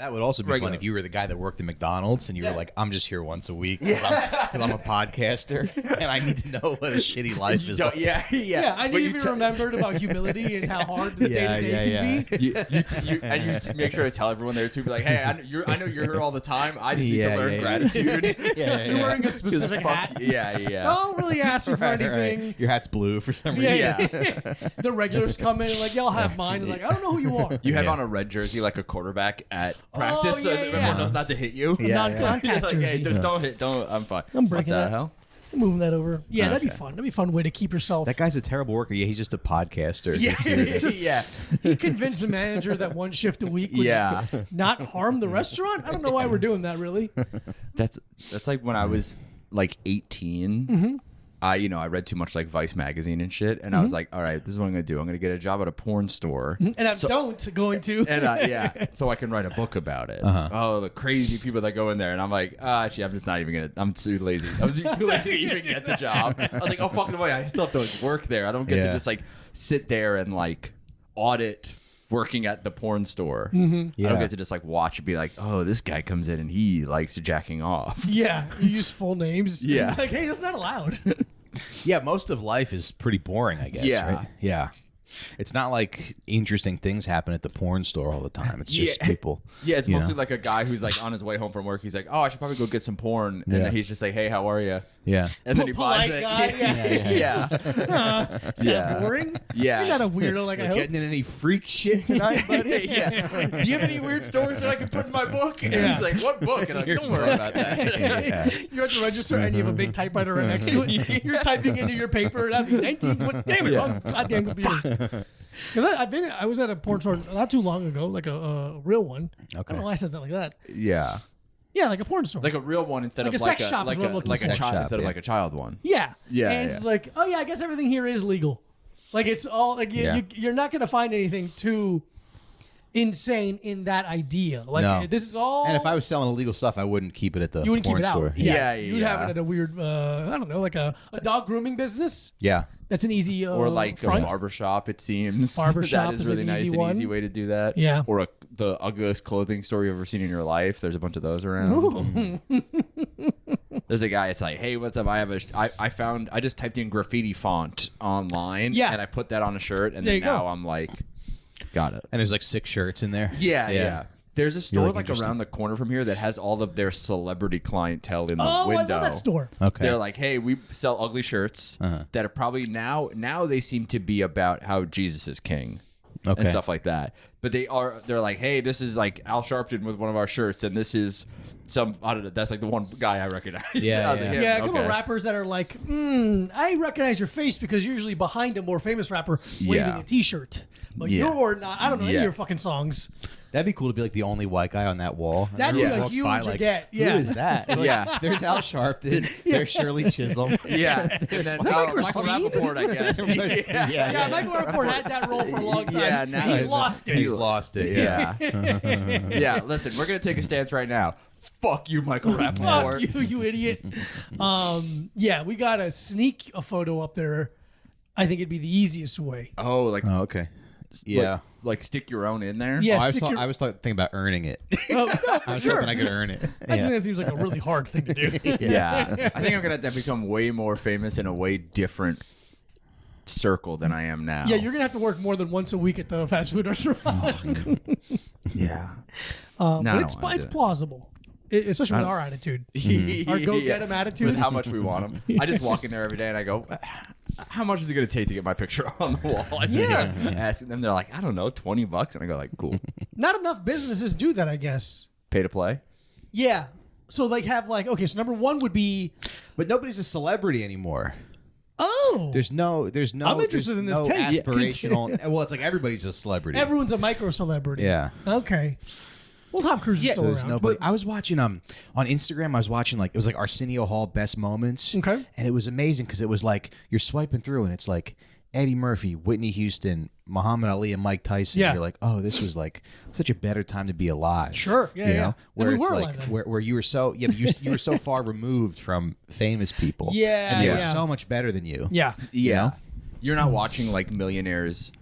That would also be fun if you were the guy that worked at McDonald's and you were like, I'm just here once a week because I'm a podcaster and I need to know what a shitty life is like. Yeah. I need to be remembered about humility and how hard the day-to-day can be. You make sure to tell everyone there too. Be like, hey, I know you're here all the time. I just need to learn gratitude. You're wearing a specific hat. Yeah. Don't really ask me for anything. Right. Your hat's blue for some reason. Yeah. The regulars come in like, y'all have mine. And like, I don't know who you are. You have on a red jersey like a quarterback at practice, so everyone knows not to hit you. Non-contact like, jersey. hey, just don't hit. Don't. I'm fine. I'm breaking what the that. hell? I'm moving that over. Yeah, that'd be fun. That'd be a fun way to keep yourself. That guy's a terrible worker. Yeah, he's just a podcaster. Yeah. He convinced the manager that one shift a week would not harm the restaurant. I don't know why we're doing that, really. That's like when I was like 18. Mm-hmm. I read too much like Vice magazine and shit, and I was like, all right, this is what I'm gonna do. I'm gonna get a job at a porn store, And I'm going to. and so I can write a book about it. Oh, the crazy people that go in there, and I'm like, actually, I'm just not even gonna. I'm too lazy. I was too lazy to even get the job. I was like, oh fucking way, I still have to work there. I don't get to just like sit there and like audit working at the porn store. I don't get to just like watch and be like, oh, this guy comes in and he likes jacking off. Yeah, you use full names. Yeah. Like, hey, that's not allowed. Yeah, most of life is pretty boring, I guess. Yeah. Right? Yeah. It's not like interesting things happen at the porn store all the time. It's just people. Yeah, it's mostly like a guy who's like on his way home from work. He's like, oh, I should probably go get some porn. And then he's just like, hey, how are you? Yeah. And then he buys it. Guy, Yeah. It's kind of boring. Yeah. You're not a weirdo like I hoped. Getting in any freak shit tonight, buddy? Do you have any weird stories that I can put in my book? And he's like, what book? And I'm like, don't worry about that. You're at the register and you have a big typewriter right next to it. You're typing into your paper. That'd be 19. Damn it, wrong goddamn computer. Because I was at a porn store not too long ago, like a real one. I don't know why I said that like that. Yeah. Yeah, like a porn store. Like a real one instead Like of a sex shop is like what I'm a looking like for. a child Shop, instead of like a child one. Yeah. Yeah, And it's like, oh yeah, I guess everything here is legal. Like it's all like you're not going to find anything too insane in that idea. Like this is all. And if I was selling illegal stuff, I wouldn't keep it at the you wouldn't porn keep it store. out. Yeah, You'd have it at a weird, I don't know, like a dog grooming business. Yeah. That's an easy Or like front. a barbershop, it seems. Barbershop that is is really an nice easy and one. easy way to do that. Yeah. Or the ugliest clothing store you've ever seen in your life. There's a bunch of those around. There's a guy. It's like, hey, what's up? I just typed in graffiti font online. Yeah. And I put that on a shirt, and There then you go. now I'm like, got it. And there's like 6 shirts in there. Yeah. There's a store like like around the corner from here that has all of their celebrity clientele in the Oh, window. I love that store. Okay. They're like, hey, we sell ugly shirts that are probably now they seem to be about how Jesus is king and stuff like that. But they're like, hey, this is like Al Sharpton with one of our shirts, and this is I don't know, that's like the one guy I recognize. Yeah, I was like, Yeah, a couple okay. of rappers that are like, I recognize your face because you're usually behind a more famous rapper waving a T-shirt. But you're not. I don't know any of your fucking songs. That'd be cool to be like the only white guy on that wall. That'd be Everyone a walks huge by, like, get. Yeah. Who is that? Like, Yeah. There's Al Sharpton. There's Shirley Chisholm. Yeah. And then Mike Michael Recine? Rappaport, I guess. Yeah, Michael Rappaport had that role for a long time. Yeah, now he's lost it. He's lost it. Yeah. Yeah, listen, we're going to take a stance right now. Fuck you, Michael Fuck Rappaport. you idiot. Yeah, we got to sneak a photo up there. I think it'd be the easiest way. Oh, like, Oh, okay. Yeah. like stick your own in there? Yeah, I was thinking about earning it. No, I for was sure. hoping I could earn it. I just think that seems like a really hard thing to do. Yeah. I think I'm going to become way more famous in a way different circle than I am now. Yeah, you're gonna have to work more than once a week at the fast food restaurant. Yeah. But I it's don't wanna do it. plausible, especially with our attitude, our go-get-em attitude. With how much we want them. I just walk in there every day and I go, how much is it going to take to get my picture on the wall? I just asking them. They're like, I don't know, $20. And I go like, cool. Not enough businesses do that, I guess. Pay to play? Yeah. So like have like, okay, so number one would be, But nobody's a celebrity anymore. oh, There's no. I'm interested in this no take. aspirational. Well, it's like everybody's a celebrity. everyone's a micro celebrity. Yeah. Okay. Well, Tom Cruise is still There's around. nobody. I was watching on Instagram. I was watching like it was like Arsenio Hall best moments. Okay. And it was amazing because it was like you're swiping through and it's like Eddie Murphy, Whitney Houston, Muhammad Ali, and Mike Tyson. Yeah. You're like, oh, this was like such a better time to be alive. Sure. Yeah, You yeah. know? And Where we it's were like alive then. where you were so you were so far removed from famous people. Yeah, And they were yeah. so much better than you. Yeah. You know? You're not watching like millionaires,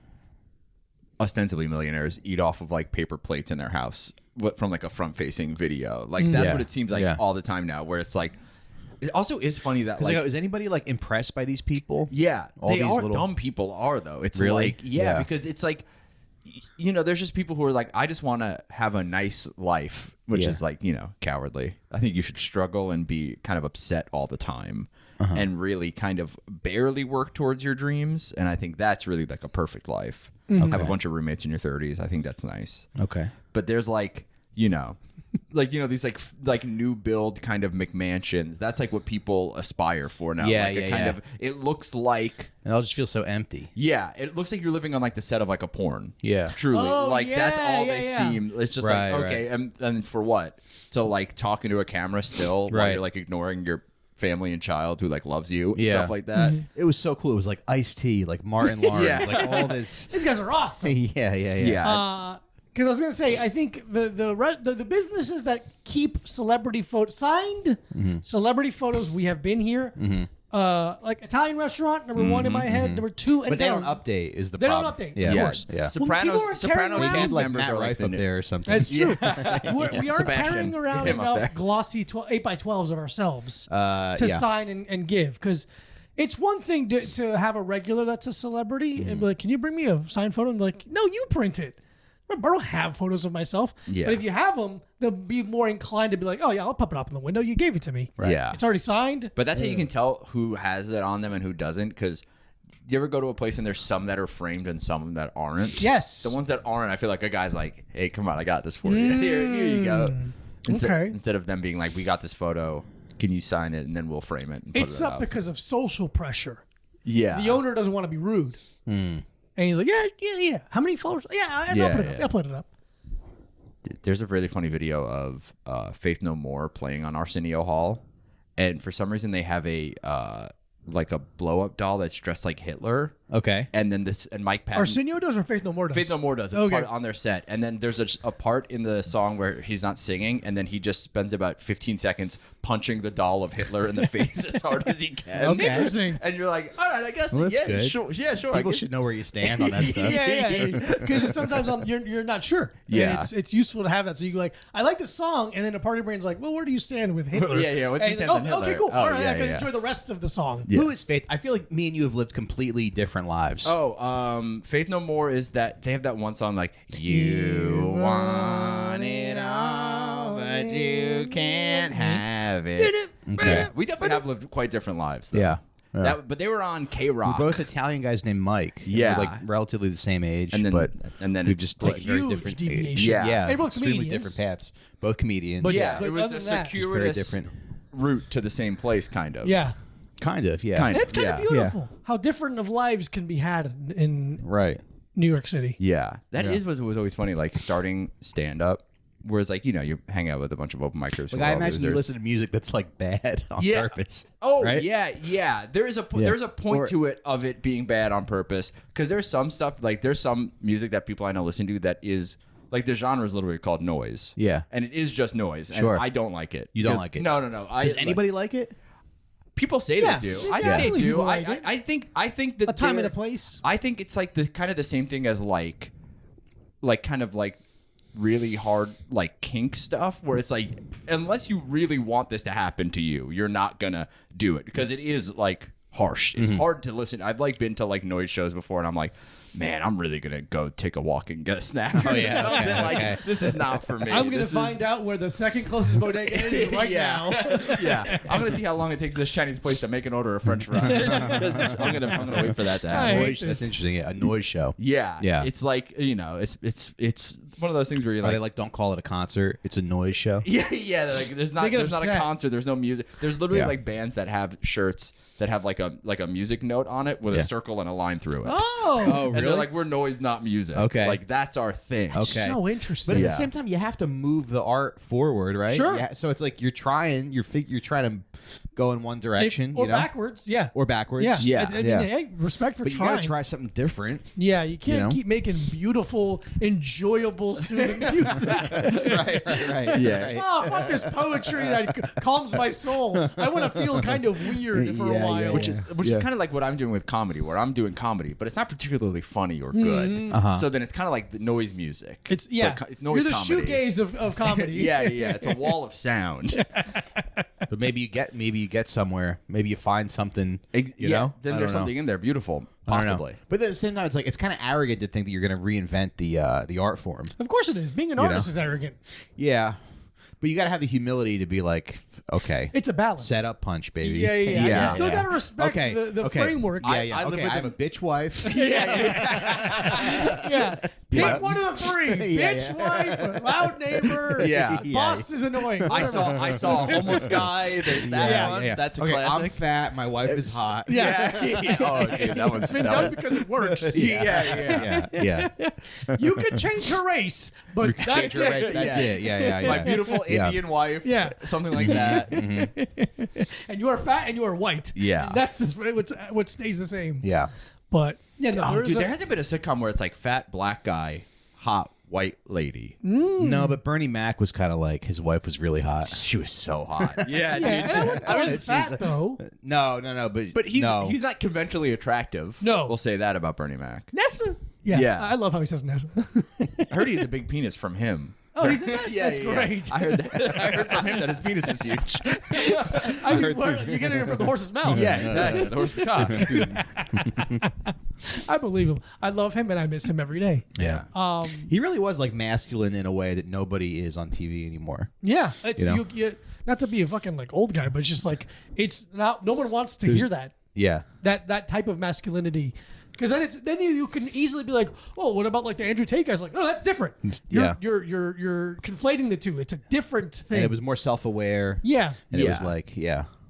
ostensibly millionaires, eat off of like paper plates in their house from like a front facing video. Like that's what it seems like all the time now, where it's like. It also is funny that like, is anybody like impressed by these people? Yeah, all they these are little... dumb people are though. It's really? like because it's like, you know, there's just people who are like, I just want to have a nice life, which is like, you know, cowardly. I think you should struggle and be kind of upset all the time and really kind of barely work towards your dreams. And I think that's really like a perfect life. Have a bunch of roommates in your 30s. I think that's nice. Okay, but there's like, you know. Like, you know, these like new build kind of McMansions. That's like what people aspire for now. Yeah, like kind of, it looks like, and I'll just feel so empty. Yeah, it looks like you're living on like the set of like a porn. Yeah, truly. Oh, like that's all they yeah. seem. It's just like okay, and for what? To like talk into a camera still while you're like ignoring your family and child who like loves you and stuff like that. It was so cool. It was like Ice-T, like Martin Lawrence, like all this. These guys are awesome. Yeah. Because I was gonna say, I think the businesses that keep celebrity signed celebrity photos, we have been here. Like Italian restaurant, number one in my head, number two, and But they don't update. Is the they problem? don't update? Yeah, Of course. Yeah. Sopranos around, Like members Matt are like Rife the up new- there or something. That's true. We aren't Sebastian. carrying around Him up there. enough glossy 8x12s of ourselves to yeah. sign and give. Because it's one thing to have a regular that's a celebrity and be like, can you bring me a signed photo? And be like, no, you print it. I don't have photos of myself. Yeah. But if you have them, they'll be more inclined to be like, oh, yeah, I'll pop it up in the window. You gave it to me. Right. Yeah. It's already signed. But that's how you can tell who has it on them and who doesn't. Because you ever go to a place and there's some that are framed and some that aren't? Yes. The ones that aren't, I feel like a guy's like, hey, come on, I got this for you. Here you go. Instead of them being like, we got this photo. Can you sign it? And then we'll frame it and put It's it up out. because of social pressure. Yeah. The owner doesn't want to be rude. And he's like, yeah. How many followers? Yeah, I'll put it up. I'll put it up. There's a really funny video of Faith No More playing on Arsenio Hall, and for some reason they have a like a blow up doll that's dressed like Hitler. Okay. And then Mike Patton. Arsenio does or Faith No More does? Faith No More does. It's part on their set, and then there's a part in the song where he's not singing, and then he just spends about 15 seconds punching the doll of Hitler in the face as hard as he can. Okay. Interesting. And you're like, all right, I guess, Well, that's yeah, good. sure, yeah, sure. People should know where you stand on that stuff. Yeah. Because sometimes you're not sure. Yeah. And it's useful to have that. So you go like, I like this song, and then a part of your brain's like, well, where do you stand with Hitler? Yeah. What's And your he's stance like, on Hitler? okay, cool. Oh, All right, yeah, I can yeah. enjoy the rest of the song. Who is Faith? I feel like me and you have lived completely different lives. Faith No More is that they have that one song like you want it all, but you can't have it. Okay. We definitely have lived quite different lives. Though. Yeah. But they were on K-Rock. We're both Italian guys named Mike. Yeah. We're like relatively the same age, and then but we've we've just just taken very huge different deviation. Yeah, They're both extremely comedians. different paths. Both comedians. But yeah, but it was other a than that- very circuitous different. route to the same place, kind of. Yeah. Kind of, yeah. Kind of. It's kind of Yeah. beautiful how different of lives can be had in Right. New York City. Yeah, that is what was always funny. Like starting stand up, whereas like you hang out with a bunch of open micers. Like I imagine you listen to music that's like bad on purpose. Oh right? yeah. There's a point to it of it being bad on purpose because there's some stuff like there's some music that people I know listen to that is like the genre is literally called noise. Yeah. and it is just noise. Sure. And I don't like it. You don't Because- like it? No. Does anybody like it? People say Yeah, they do. there's I think they definitely do. people like it. I think that A time and they're- a place. I think it's like the kind of the same thing as like kind of like really hard like kink stuff where it's like unless you really want this to happen to you, you're not gonna do it because it is like harsh. It's hard to listen. I've like been to like noise shows before and I'm like, man, I'm really gonna go take a walk and get a snack. Or yeah, something. okay, Like okay. this is not for me. I'm going to This is- find out where the second closest bodega is right Yeah. now. Yeah, I'm gonna see how long it takes this Chinese place to make an order of French fries. I'm gonna wait for that to I happen. hate Noise, this. that's interesting. Yeah, a noise show. Yeah, Yeah. It's like it's one of those things where you're But like, they like don't call it a concert. It's a noise show. yeah. Like there's not get a upset. concert. There's no music. There's literally Yeah. like bands that have shirts that have like a music note on it with a Yeah. circle and a line through it. Oh, And they're like, we're noise, not music. Okay. like that's our thing. Okay. so But interesting. at Yeah. the same time, you have to move the art forward, right? Sure. Yeah, so it's like you're trying to go in one direction, or you know, backwards, yeah. or backwards. Yeah. Yeah. I mean, Yeah. hey, respect for But you trying. gotta try something different. Yeah, you can't you know? keep making beautiful, enjoyable, soothing music. right. Yeah. right. Oh, fuck this poetry that calms my soul. I want to feel kind of weird for a while. Which which is kind of like what I'm doing with comedy, where I'm doing comedy, but it's not particularly funny or good. So then it's kind of like the noise music. It's it's noise You're the comedy. shoegaze of comedy. yeah. It's a wall of sound. But maybe you get somewhere. Maybe you find something. You know? Then there's something in there beautiful, I don't know. possibly. But at the same time, it's kind of arrogant to think that you're going to reinvent the art form. Of course it is. Being an artist is arrogant. Yeah. But you got to have the humility to be like, okay, It's a balance. set up punch, baby. Yeah. You still got to respect Okay, the okay. framework. I live okay, with I have a bitch wife. Yeah. Pick one of the three. Yeah, Bitch, wife, loud neighbor. Yeah. Boss is annoying. I saw a homeless guy. There's that one. That's a okay, classic. I'm fat. My wife is hot. Yeah. Oh, dude, that one's It's been done because it works. Yeah. You could change her race, but that's Change her race, it. That's it. Yeah. My beautiful Yeah. Indian wife. Yeah. Something like that. And you are fat and you are white. Yeah. That's just what stays the same. Yeah. But yeah, no, Oh, there's dude, a- there hasn't been a sitcom where it's like fat black guy, hot white lady. No, but Bernie Mac was kind of like his wife was really hot. She was so hot. Yeah, yeah, and I dude. wouldn't call her fat though. No, But he's no. not conventionally attractive. No. We'll say that about Bernie Mac. Nessa. Yeah. Yeah. I love how he says Nessa. I heard he's a big penis from him. Oh, he's in that? That's great. I heard that. I heard from him that his penis is huge. You get it from the horse's mouth. Yeah, exactly. The horse's cock. I believe him. I love him and I miss him every day. Yeah. He really was like masculine in a way that nobody is on TV anymore. Yeah. It's You know? you, not to be a fucking like old guy, but it's just like it's not. No one wants to hear that. Yeah. That type of masculinity. Because then you can easily be like, oh, what about like the Andrew Tate guys? Like, no, that's different. You're conflating the two. It's a different thing. And it was more self-aware. Yeah. And it was like,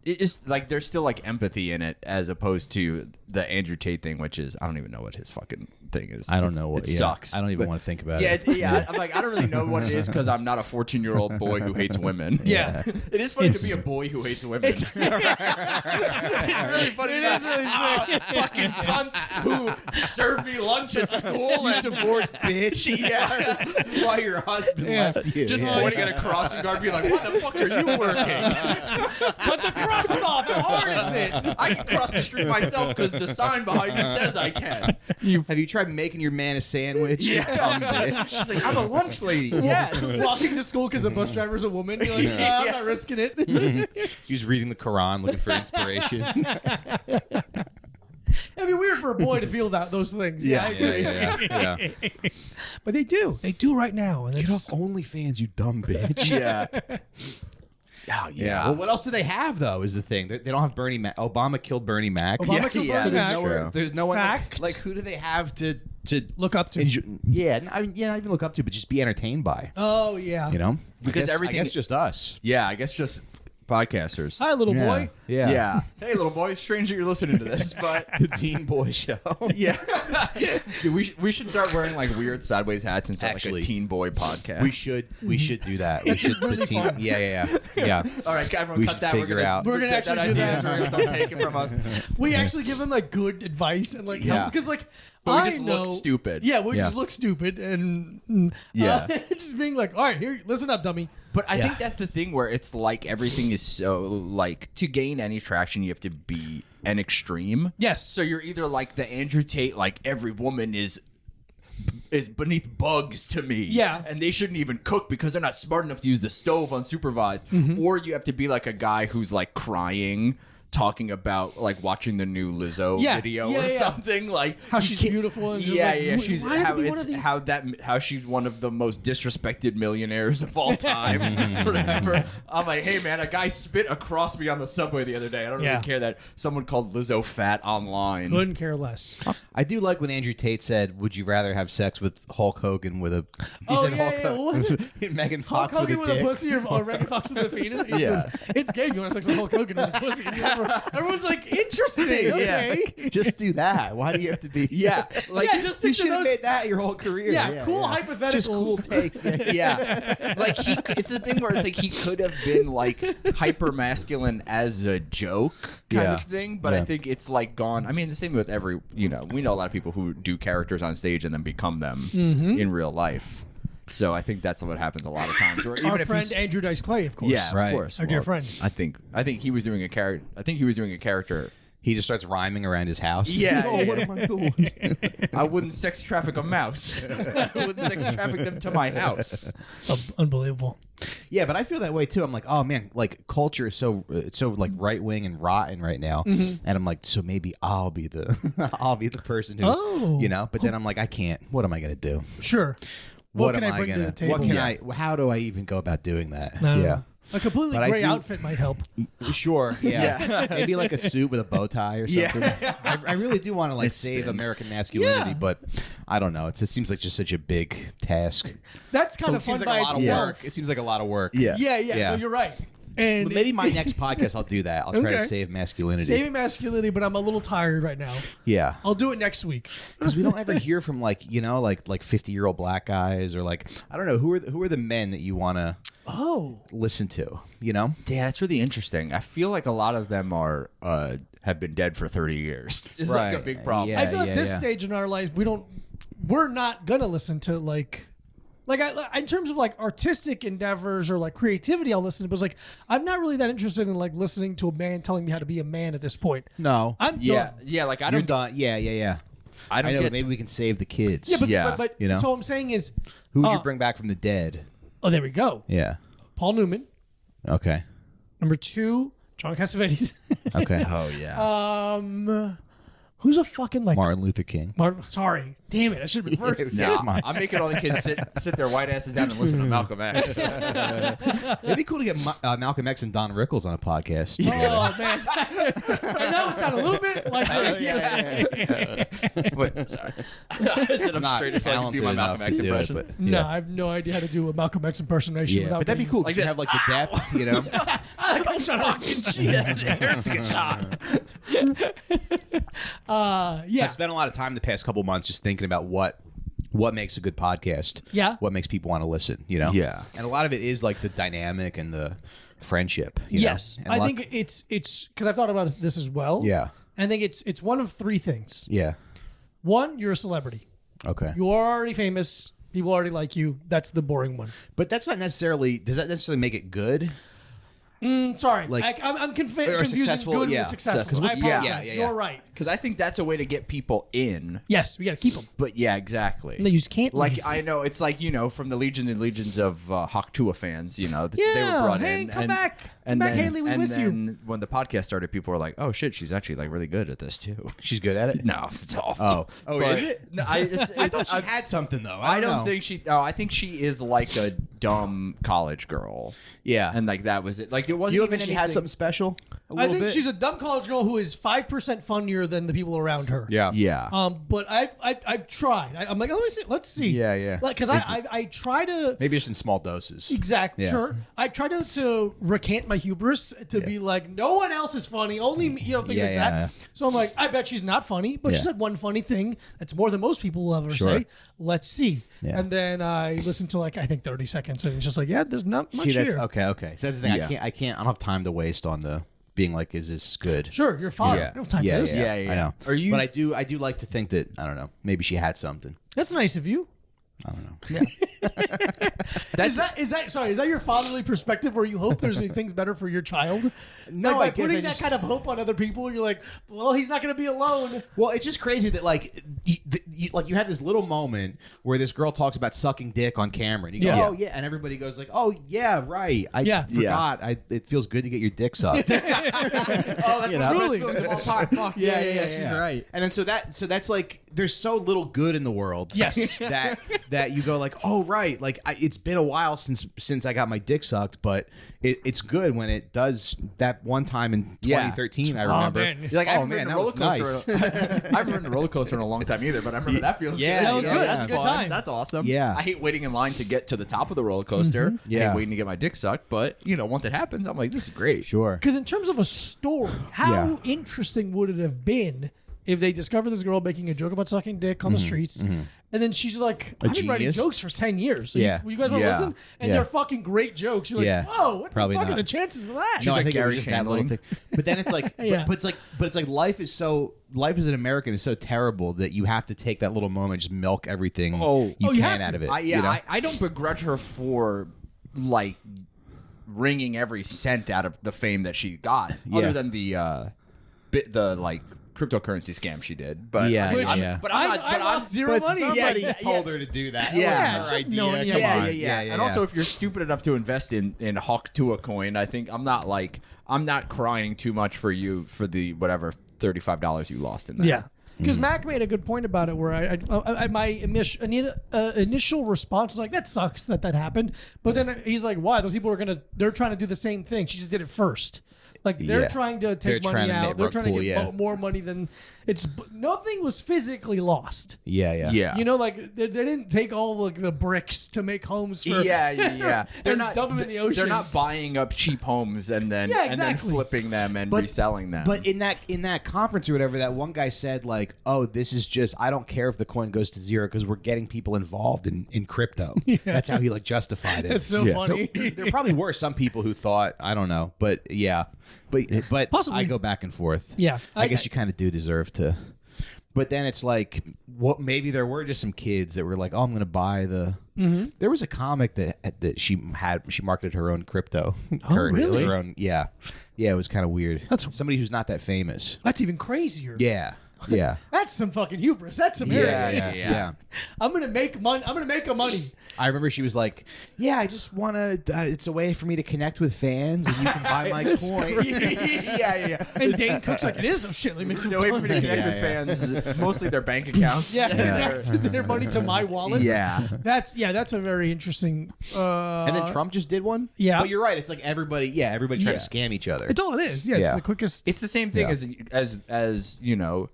It's like there's still like empathy in it as opposed to the Andrew Tate thing, which is I don't even know what his fucking thing is. I don't know what it sucks. I don't even But- want to think about Yeah, it. I'm like I don't really know what it is because I'm not a 14-year-old boy who hates women. Yeah. It is funny to be a boy who hates women. It's really funny. It is really sick. Fucking cunts who served me lunch at school and divorced bitch. Yeah. This is why your husband left you. Just pointing at a crossing guard, being like, "What the fuck are you working? Cut the crosses off. How hard is it? I can cross the street myself because the sign behind me says I can." Have you tried making your man a sandwich? Yeah. She's like, "I'm a lunch lady." Yes. Walking to school because the bus driver's a woman. You're like, I'm not risking it. He's reading the Quran looking for inspiration. It'd be weird for a boy to feel those things. Yeah, I agree. Yeah. But they do. They do right now. And Get it's, off OnlyFans, you dumb bitch. Yeah. Oh, Yeah. Well, what else do they have though? Is the thing they don't have Bernie Mac. Obama killed Bernie Mac. Obama killed Bernie So Mac. there's no one Fact. like who do they have to look up to. not even look up to, but just be entertained by. Oh, yeah. You know, Because I guess just us. Yeah, I guess just podcasters. Hi, little boy. Yeah. Hey, little boy. Strange that you're listening to this, but The Teen Boy Show. yeah. Dude, we should start wearing like weird sideways hats and start Actually, like a teen boy podcast. We should do that. We should really the teen. fun. Yeah. All right, everyone, We cut should that. figure out. We're gonna that actually do idea that. is gonna take it from us. We actually give them like good advice and like help Yeah. because like But we I just know look stupid. Yeah, we Yeah. just look stupid and Yeah. just being like, all right, here, listen up, dummy. But I think that's the thing where it's like everything is so like to gain any traction you have to be an extreme. Yes. So you're either like the Andrew Tate, like every woman is beneath bugs to me. Yeah. And they shouldn't even cook because they're not smart enough to use the stove unsupervised. Or you have to be like a guy who's like crying, talking about like watching the new Lizzo Yeah. video Yeah, or yeah. something like How you she's can't- beautiful and just yeah, like, yeah. She's why have to how be one it's of these? how she's one of the most disrespected millionaires of all time. Whatever. I'm like, hey man, a guy spit across me on the subway the other day. I don't Yeah. really care that someone called Lizzo fat online. Couldn't care less. I do like when Andrew Tate said, "Would you rather have sex with Hulk Hogan with a?" He said yeah, yeah. What was it? Megan Hulk Fox Hogan with with a a dick. pussy or Megan Fox with a penis? Yeah. It's gay. You want to sex with Hulk Hogan with a pussy? Everyone's like, interesting. Okay. Just do that. Why do you have to be? Yeah, like Yeah, just you stick to should have those. made that your whole career. Yeah, cool hypotheticals. Just cool takes. yeah, like it's the thing where it's like he could have been like hyper masculine as a joke kind of thing, but I think it's like gone. I mean, the same with every we know a lot of people who do characters on stage and then become them in real life. So I think that's what happens a lot of times. Or even Our if friend he's, Andrew Dice Clay, of course. yeah, Right. of course, Our dear friend. I think he was doing a character. I think he was doing a character He just starts rhyming around his house. Yeah, Oh, yeah, what am I doing? I wouldn't sex traffic a mouse. I wouldn't sex traffic them to my house. Unbelievable. Yeah, but I feel that way too. I'm like, oh man, like culture is so like right wing and rotten right now, and I'm like, so maybe I'll be the person who, you know. But then I'm like, I can't. What am I gonna do? Sure. What can am I bring to the table? What can I? How do I even go about doing that? Yeah. A completely But gray outfit might help. Sure, yeah. Maybe like a suit with a bow tie or something. I really do want to like save American masculinity, but I don't know. It seems like just such a big task. That's kind of fun by itself. It seems like a lot of work. Yeah. No, you're right. And but maybe my next podcast I'll do that. I'll try to save masculinity. Saving masculinity, but I'm a little tired right now. Yeah. I'll do it next week. Because we don't ever hear from like 50-year-old black guys or like I don't know who are the men that you want to listen to, you know? Yeah, that's really interesting. I feel like a lot of them are have been dead for 30 years. It's like a big problem. Yeah, I feel like this stage in our life, we're not gonna listen to like in terms of like artistic endeavors or like creativity, I'll listen to. But it's like I'm not really that interested in like listening to a man telling me how to be a man at this point. No, I'm yeah, done. yeah. Like I you're don't. done. Yeah. I know, but maybe we can save the kids. Yeah, but you know? So what I'm saying is, Who would you bring back from the dead? Oh, there we go. Yeah. Paul Newman. Okay. Number 2, John Cassavetes. Okay. Oh yeah. Who's a fucking like Martin Luther King. Sorry, damn it! I should have been first. No, I'm making all the kids sit their white asses down and listen to Malcolm X. It'd be cool to get Malcolm X and Don Rickles on a podcast. Oh man, and that would sound a little bit like this. Wait, sorry. I said I'm straight so I can do my Malcolm X impression. No, I have no idea how to do a Malcolm X impersonation. Yeah, but that'd be cool. Like you have like the depth, you know. I'm fucking shit. Hurts get shot. Yeah. I've spent a lot of time the past couple months just thinking about what makes a good podcast. Yeah. What makes people want to listen, you know? Yeah. And a lot of it is like the dynamic and the friendship. Yes. And I think it's because I've thought about this as well. Yeah. I think it's one of 3 things. Yeah. 1, you're a celebrity. Okay. You are already famous. People already like you. That's the boring one. But that's not necessarily, does that necessarily make it good? Sorry. Like- I'm confusing successful, good yeah. with successful. I Yeah, apologize. yeah. You're right. Because I think that's a way to get people in. Yes, we got to keep them. But yeah, exactly. No, you just can't Like leave. I know it's like from the legions and legions of Tuah fans, they were Yeah, brought hey, in. come back. Come back, Haley, we miss you. And when the podcast started, people were like, "Oh shit, she's actually like really good at this too." She's good at it? No, it's awful. Oh, But- is it? No, I thought she had something though. I don't know. think she. Oh, I think she is like a dumb college girl. Yeah. And like that was it. Like it wasn't You don't even think she had something special? I think she's a dumb college girl who is 5% funnier than the people around her. Yeah. Yeah. But I've tried. I'm like, let's see. Yeah. Like, because I try to. Maybe just in small doses. Exactly. Yeah. Sure. I try to recant my hubris to be like, no one else is funny, only me, things like that. Yeah. So I'm like, I bet she's not funny, but she said one funny thing that's more than most people will ever Sure. say. Let's see. Yeah. And then I listened to like I think 30 seconds, and it's just like, yeah, there's not much See, that's here. okay. So that's the thing. Yeah. I don't have time to waste on the being like, is this good? Sure, you're fine. Yeah. I don't have time Yeah, for this. Yeah. I know. Are you- But I do like to think that I don't know. Maybe she had something. That's nice of you. I don't know. Is that your fatherly perspective where you hope there's things better for your child? No, like, I by guess putting that kind of hope on other people, you're like, well, he's not going to be alone. Well, it's just crazy that like you have this little moment where this girl talks about sucking dick on camera, and you go, Yeah. oh yeah, and everybody goes like, oh yeah, right. I Yeah. forgot. It feels good to get your dick sucked. oh, that's You what know? Chris feels all time. Fuck yeah. She's right. And then so that's like there's so little good in the world. Yes. that you go like, oh right, like it's been a while since I got my dick sucked, but it's good when it does. That one time in 2013, I remember. man. You're like, I oh haven't man, ridden that a was roller nice. coaster. I haven't ridden a roller coaster in a long time either, but I remember that feels Yeah, good. that was good. That's a good fun. time. That's awesome. Yeah. I hate waiting in line to get to the top of the roller coaster. I Yeah. hate waiting to get my dick sucked, but once it happens, I'm like, this is great. Sure. Because in terms of a story, how interesting would it have been if they discovered this girl making a joke about sucking dick on the streets, and then she's like, I've been writing genius. jokes for 10 years. So Yeah. you guys want to Yeah. listen? And they're fucking great jokes. You're like, Yeah. whoa, what Probably the fuck not. are the chances of that? No, I like think it was Gary just that little Shandling. thing. But then it's like, Yeah. but it's like life as an American is so terrible that you have to take that little moment, just milk everything you you can have out to. of it. Yeah, you know? I don't begrudge her for like wringing every cent out of the fame that she got, other than the the like cryptocurrency scam she did. But Yeah, But I'm not. I lost zero money. Somebody Yeah, told her to do that. Yeah, That it's wasn't her just idea. knowing- Come yeah, on. Yeah. And also, if you're stupid enough to invest in Hawk Tuah coin, I think I'm not crying too much for you for the whatever $35 you lost in that. Yeah. Because Mac made a good point about it, where my initial response was like, "That sucks that happened," but then he's like, "Why? Those people they're trying to do the same thing. She just did it first. Like they're trying to take They're money trying to out. They're trying to get yeah. more money than it's. Nothing was physically lost. Yeah. Yeah. You know, like they didn't take all like the bricks to make homes for. Yeah. and dump them in the ocean. They're not buying up cheap homes and then flipping them and reselling them. But in that conference or whatever, that one guy said like, "Oh, this is just I don't care if the coin goes to zero because we're getting people involved in crypto." That's how he like justified it. It's so funny. So there probably were some people who thought I don't know, but yeah, but Possibly. I go back and forth. Yeah, I guess you kind of do deserve to. But then it's like, what? Maybe there were just some kids that were like, "Oh, I'm going to buy the." Mm-hmm. There was a comic that she marketed her own crypto. Really? Her own, yeah. It was kind of weird. That's- somebody who's not that famous. That's even crazier. Yeah. That's some fucking hubris. That's some arrogance. Yeah. I'm gonna make money. I'm gonna make a money. I remember she was like, "Yeah, I just want to. It's a way for me to connect with fans, and you can buy my coin." yeah. And Dane Cook's like, it is some shit. Let me make some The way for me to money. connect with fans, mostly their bank accounts. Yeah, that's their money to my wallet. Yeah. That's a very interesting. And then Trump just did one. Yeah. But you're right. It's like everybody trying to scam each other. It's all it is. Yeah, it's Yeah. the quickest. It's the same thing Yeah. as you know,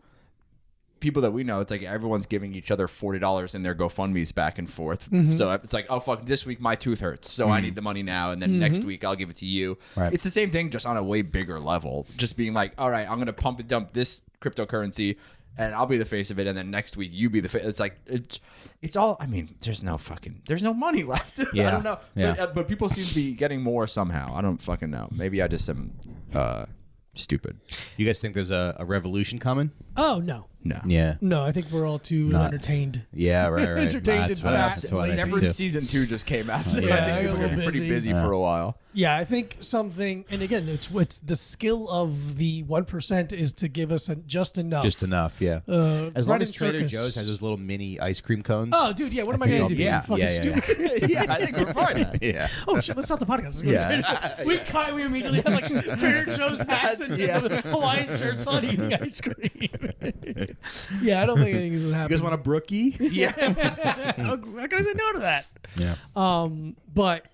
people that we know. It's like everyone's giving each other $40 in their GoFundMe's back and forth. So it's like, oh fuck, this week my tooth hurts, so I need the money now, and then next week I'll give it to you. Right. It's the same thing, just on a way bigger level. Just being like, all right, I'm gonna pump and dump this cryptocurrency, and I'll be the face of it, and then next week you be the face. It's like it's all. I mean, there's no money left. Yeah. I don't know. Yeah. But people seem to be getting more somehow. I don't fucking know. Maybe I just am stupid. You guys think there's a revolution coming? Oh no, No. Yeah. no! I think we're all too entertained. Yeah. Right. Entertained That's and what, fat. that's what I think Severance too. season 2 just came out, so Yeah, I think I got a we're little pretty busy. busy for a while. Yeah, I think something, and again, it's the skill of the 1% is to give us just enough. Just enough, yeah. As long Running as Trader Circus. Joe's has those little mini ice cream cones. Oh, dude, yeah. What am I think gonna I'll do? be- You yeah, fucking yeah, stupid. Yeah, I think we're fine. yeah. Oh shit! Let's stop the podcast. We immediately have like Trader Joe's hats and Hawaiian shirts on, eating ice cream. Yeah, I don't think anything's gonna You happen. guys want a brookie? Yeah. How can I say no to that? Yeah. But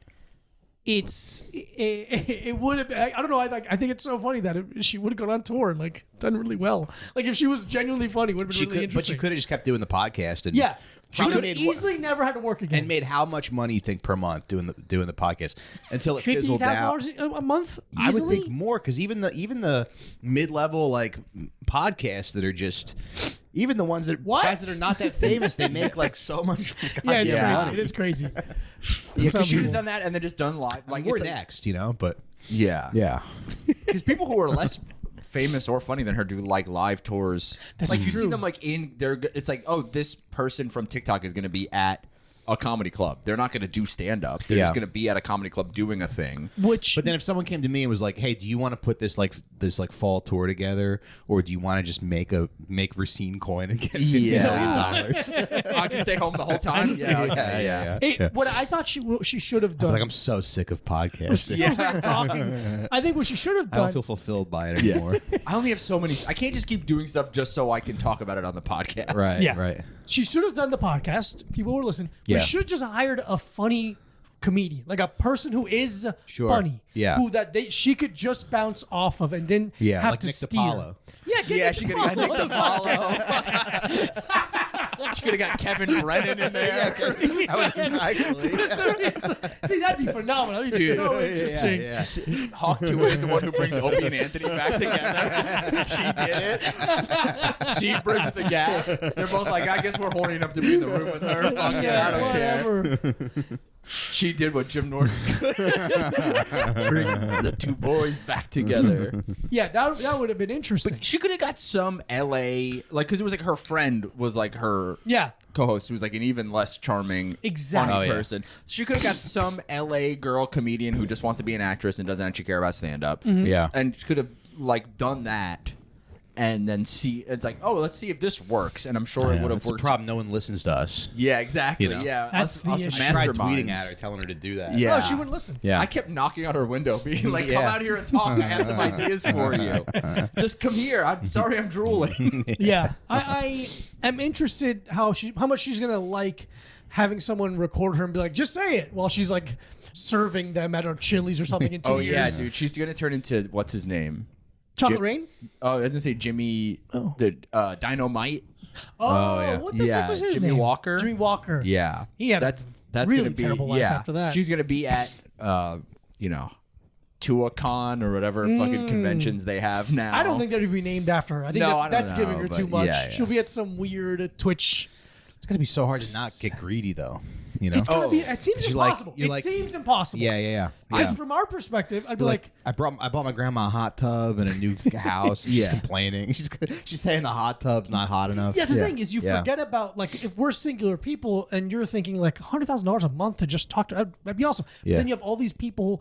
it would have. I don't know. I think it's so funny that she would have gone on tour and like done really well. Like if she was genuinely funny, it would have been really But interesting. she could have just kept doing the podcast. And Yeah, she probably would have made easily never had to work again. and made how much money you think per month doing the podcast until it fizzled out. $50,000 a month. I would Easily? think more because even the mid-level like podcasts that are just even the ones that What? guys that are not that famous they make like so much. Yeah, it's goddamn crazy. money. It is crazy. Yeah, Some because she would have people. done that and then just done live. Like We're it's next, but yeah. Because people who are less famous or funny than her do like live tours. That's like you true. see them like in their. It's like, oh, this person from TikTok is going to be at a comedy club. They're not going to do stand up. They're just going to be at a comedy club doing a thing. Which, But then if someone came to me and was like, "Hey, do you want to put this fall tour together, or do you want to just make Recine coin and get $50 million?" I can stay home the whole time. Yeah. what I thought she should have done. Like I'm so sick of podcasts. I was like talking. I think what she should have I don't done. feel fulfilled by it anymore. I only have so many. I can't just keep doing stuff just so I can talk about it on the podcast. Right. Yeah. Right. She should have done the podcast. People were listening. Yeah. But she should have just hired a funny comedian, like a person who is Sure. funny. Yeah. Who she could just bounce off of and then Yeah. have Like to Nick steer. DiPaolo. Yeah, get Yeah, Nick she could have got Nick DiPaolo. DiPaolo. She could have got Kevin Brennan in there. Actually. See, that'd be phenomenal. That'd be so interesting. Yeah. Hawk Tuah is the one who brings Opie and Anthony back together. She did it. She bridged the gap. They're both like, I guess we're horny enough to be in the room with her. Fuck it, I don't care. Whatever. She did what Jim Norton could. Bring the two boys back together. Yeah, that would have been interesting. She could have got some LA, like, because it was like her friend was like her Yeah. co-host, who was like an even less charming, Exactly. funny Oh, yeah. person. She could have got some LA girl comedian who just wants to be an actress and doesn't actually care about stand-up. Yeah. And she could have like done that and then see. It's like, oh, let's see if this works, and I'm sure it would have It's worked. the problem. No one listens to us. Yeah, exactly. You know? Yeah, That's the issue. I tried tweeting masterminds. at her, telling her to do that. Yeah. Oh, she wouldn't listen. Yeah. I kept knocking on her window, being like, Yeah. "Come out here and talk. I have some ideas for you. Just come here. I'm sorry, I'm drooling." Yeah, I am interested how much she's gonna like having someone record her and be like, just say it while she's like serving them at her Chili's or something in 2 Oh years. yeah, dude. She's gonna turn into what's his name? Chocolate Rain. Oh, I was gonna say Jimmy the Dynamite. Oh, yeah. what the fuck was his Jimmy name? Walker. Jimmy Walker. Yeah, He had that's really gonna be, terrible life after that. She's gonna be at Tuah Con or whatever fucking conventions they have now. I don't think they'd be named after her. I think No, I don't that's giving know, her but too much. yeah. She'll be at some weird Twitch. It's gonna be so hard to not get greedy, though. You know. It's gonna be. It seems You're like- impossible. you're It like- seems impossible. Yeah. Because from our perspective, I'd be like, I bought my grandma a hot tub and a new house. And she's Yeah. complaining. She's saying the hot tub's not hot enough. yeah. The thing is, you forget about like if we're singular people and you're thinking like $100,000 a month to just talk to that'd be awesome. But Yeah. then you have all these people,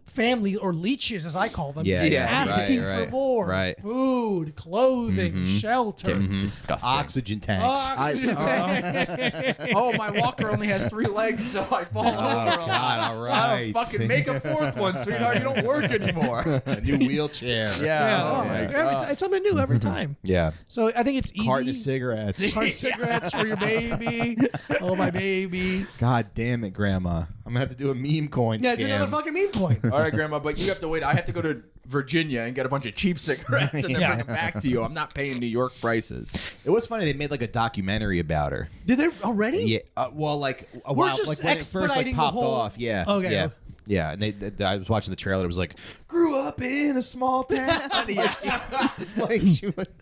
family or leeches as I call them, Yeah, asking right, for more right. food, clothing, shelter. Disgusting. Oxygen tanks. Oxygen tank. Oh, my walker only has 3 legs, so I fall over. Oh, God, all right. Fucking make a 4th one, sweetheart. You don't work anymore. A new wheelchair. Yeah, Oh my God. it's something new every time. Yeah. So I think it's easy. Carton of cigarettes. Carton of cigarettes for your baby. Oh, my baby. God damn it, Grandma. I'm gonna have to do a meme coin Yeah, scam. do another fucking meme coin. All right, Grandma, but you have to wait. I have to go to Virginia and get a bunch of cheap cigarettes and then Yeah. bring them back to you. I'm not paying New York prices. It was funny. They made like a documentary about her. Did they already? Yeah. Well, like a We're while, just like when it first like expediting the popped whole- off. Yeah. Okay. Yeah. Yeah, and I was watching the trailer. It was like, grew up in a small town. Like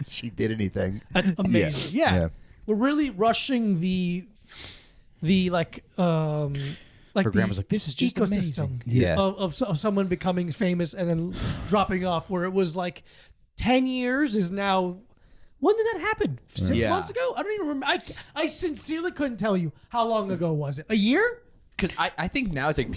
she did anything. That's amazing. Yeah. Yeah. We're really rushing the like Her the grandma's like, this is just ecosystem amazing. Yeah. of someone becoming famous and then dropping off. Where it was like 10 years is now. When did that happen? 6 Yeah. months ago? I don't even remember. I sincerely couldn't tell you how long ago was it. A year? Because I think now it's like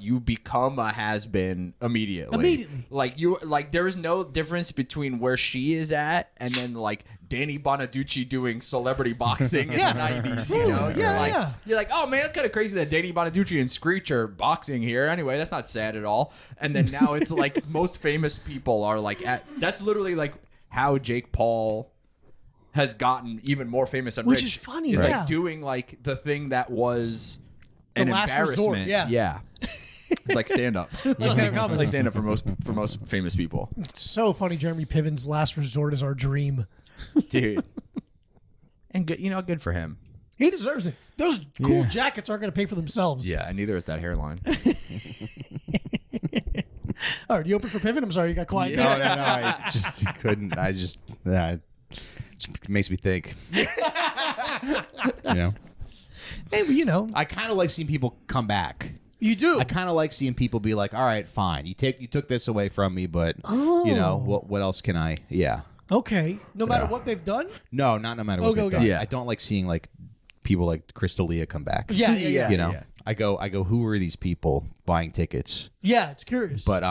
you become a has-been immediately. Immediately. Like there is no difference between where she is at and then like Danny Bonaducci doing celebrity boxing in Yeah. the 90s. True. You know? Yeah. You're like, oh man, that's kind of crazy that Danny Bonaducci and Screech are boxing here. Anyway, that's not sad at all. And then now it's like most famous people are like that's literally like how Jake Paul has gotten even more famous and Which rich. is funny, He's yeah. like doing like the thing that was an last embarrassment. resort, yeah. Like stand up. stand-up comedy. Like stand up for most famous people. It's so funny. Jeremy Piven's last resort is our dream. Dude. And good, good for him. He deserves it. Those cool jackets aren't going to pay for themselves. Yeah, and neither is that hairline. All right, you open for Piven? I'm sorry, you got quiet. No, I just couldn't. I just, it just makes me think. You know, Hey, but I kind of like seeing people come back. you do. I kind of like seeing people be like, "All right, fine. You took this away from me, but what else can I?" Yeah. Okay. No matter what they've done? No, not no matter what Okay, they've okay. done. Yeah. I don't like seeing like people like Crystalia come back. Yeah. You know, yeah. I go. Who are these people buying tickets? Yeah, it's curious. But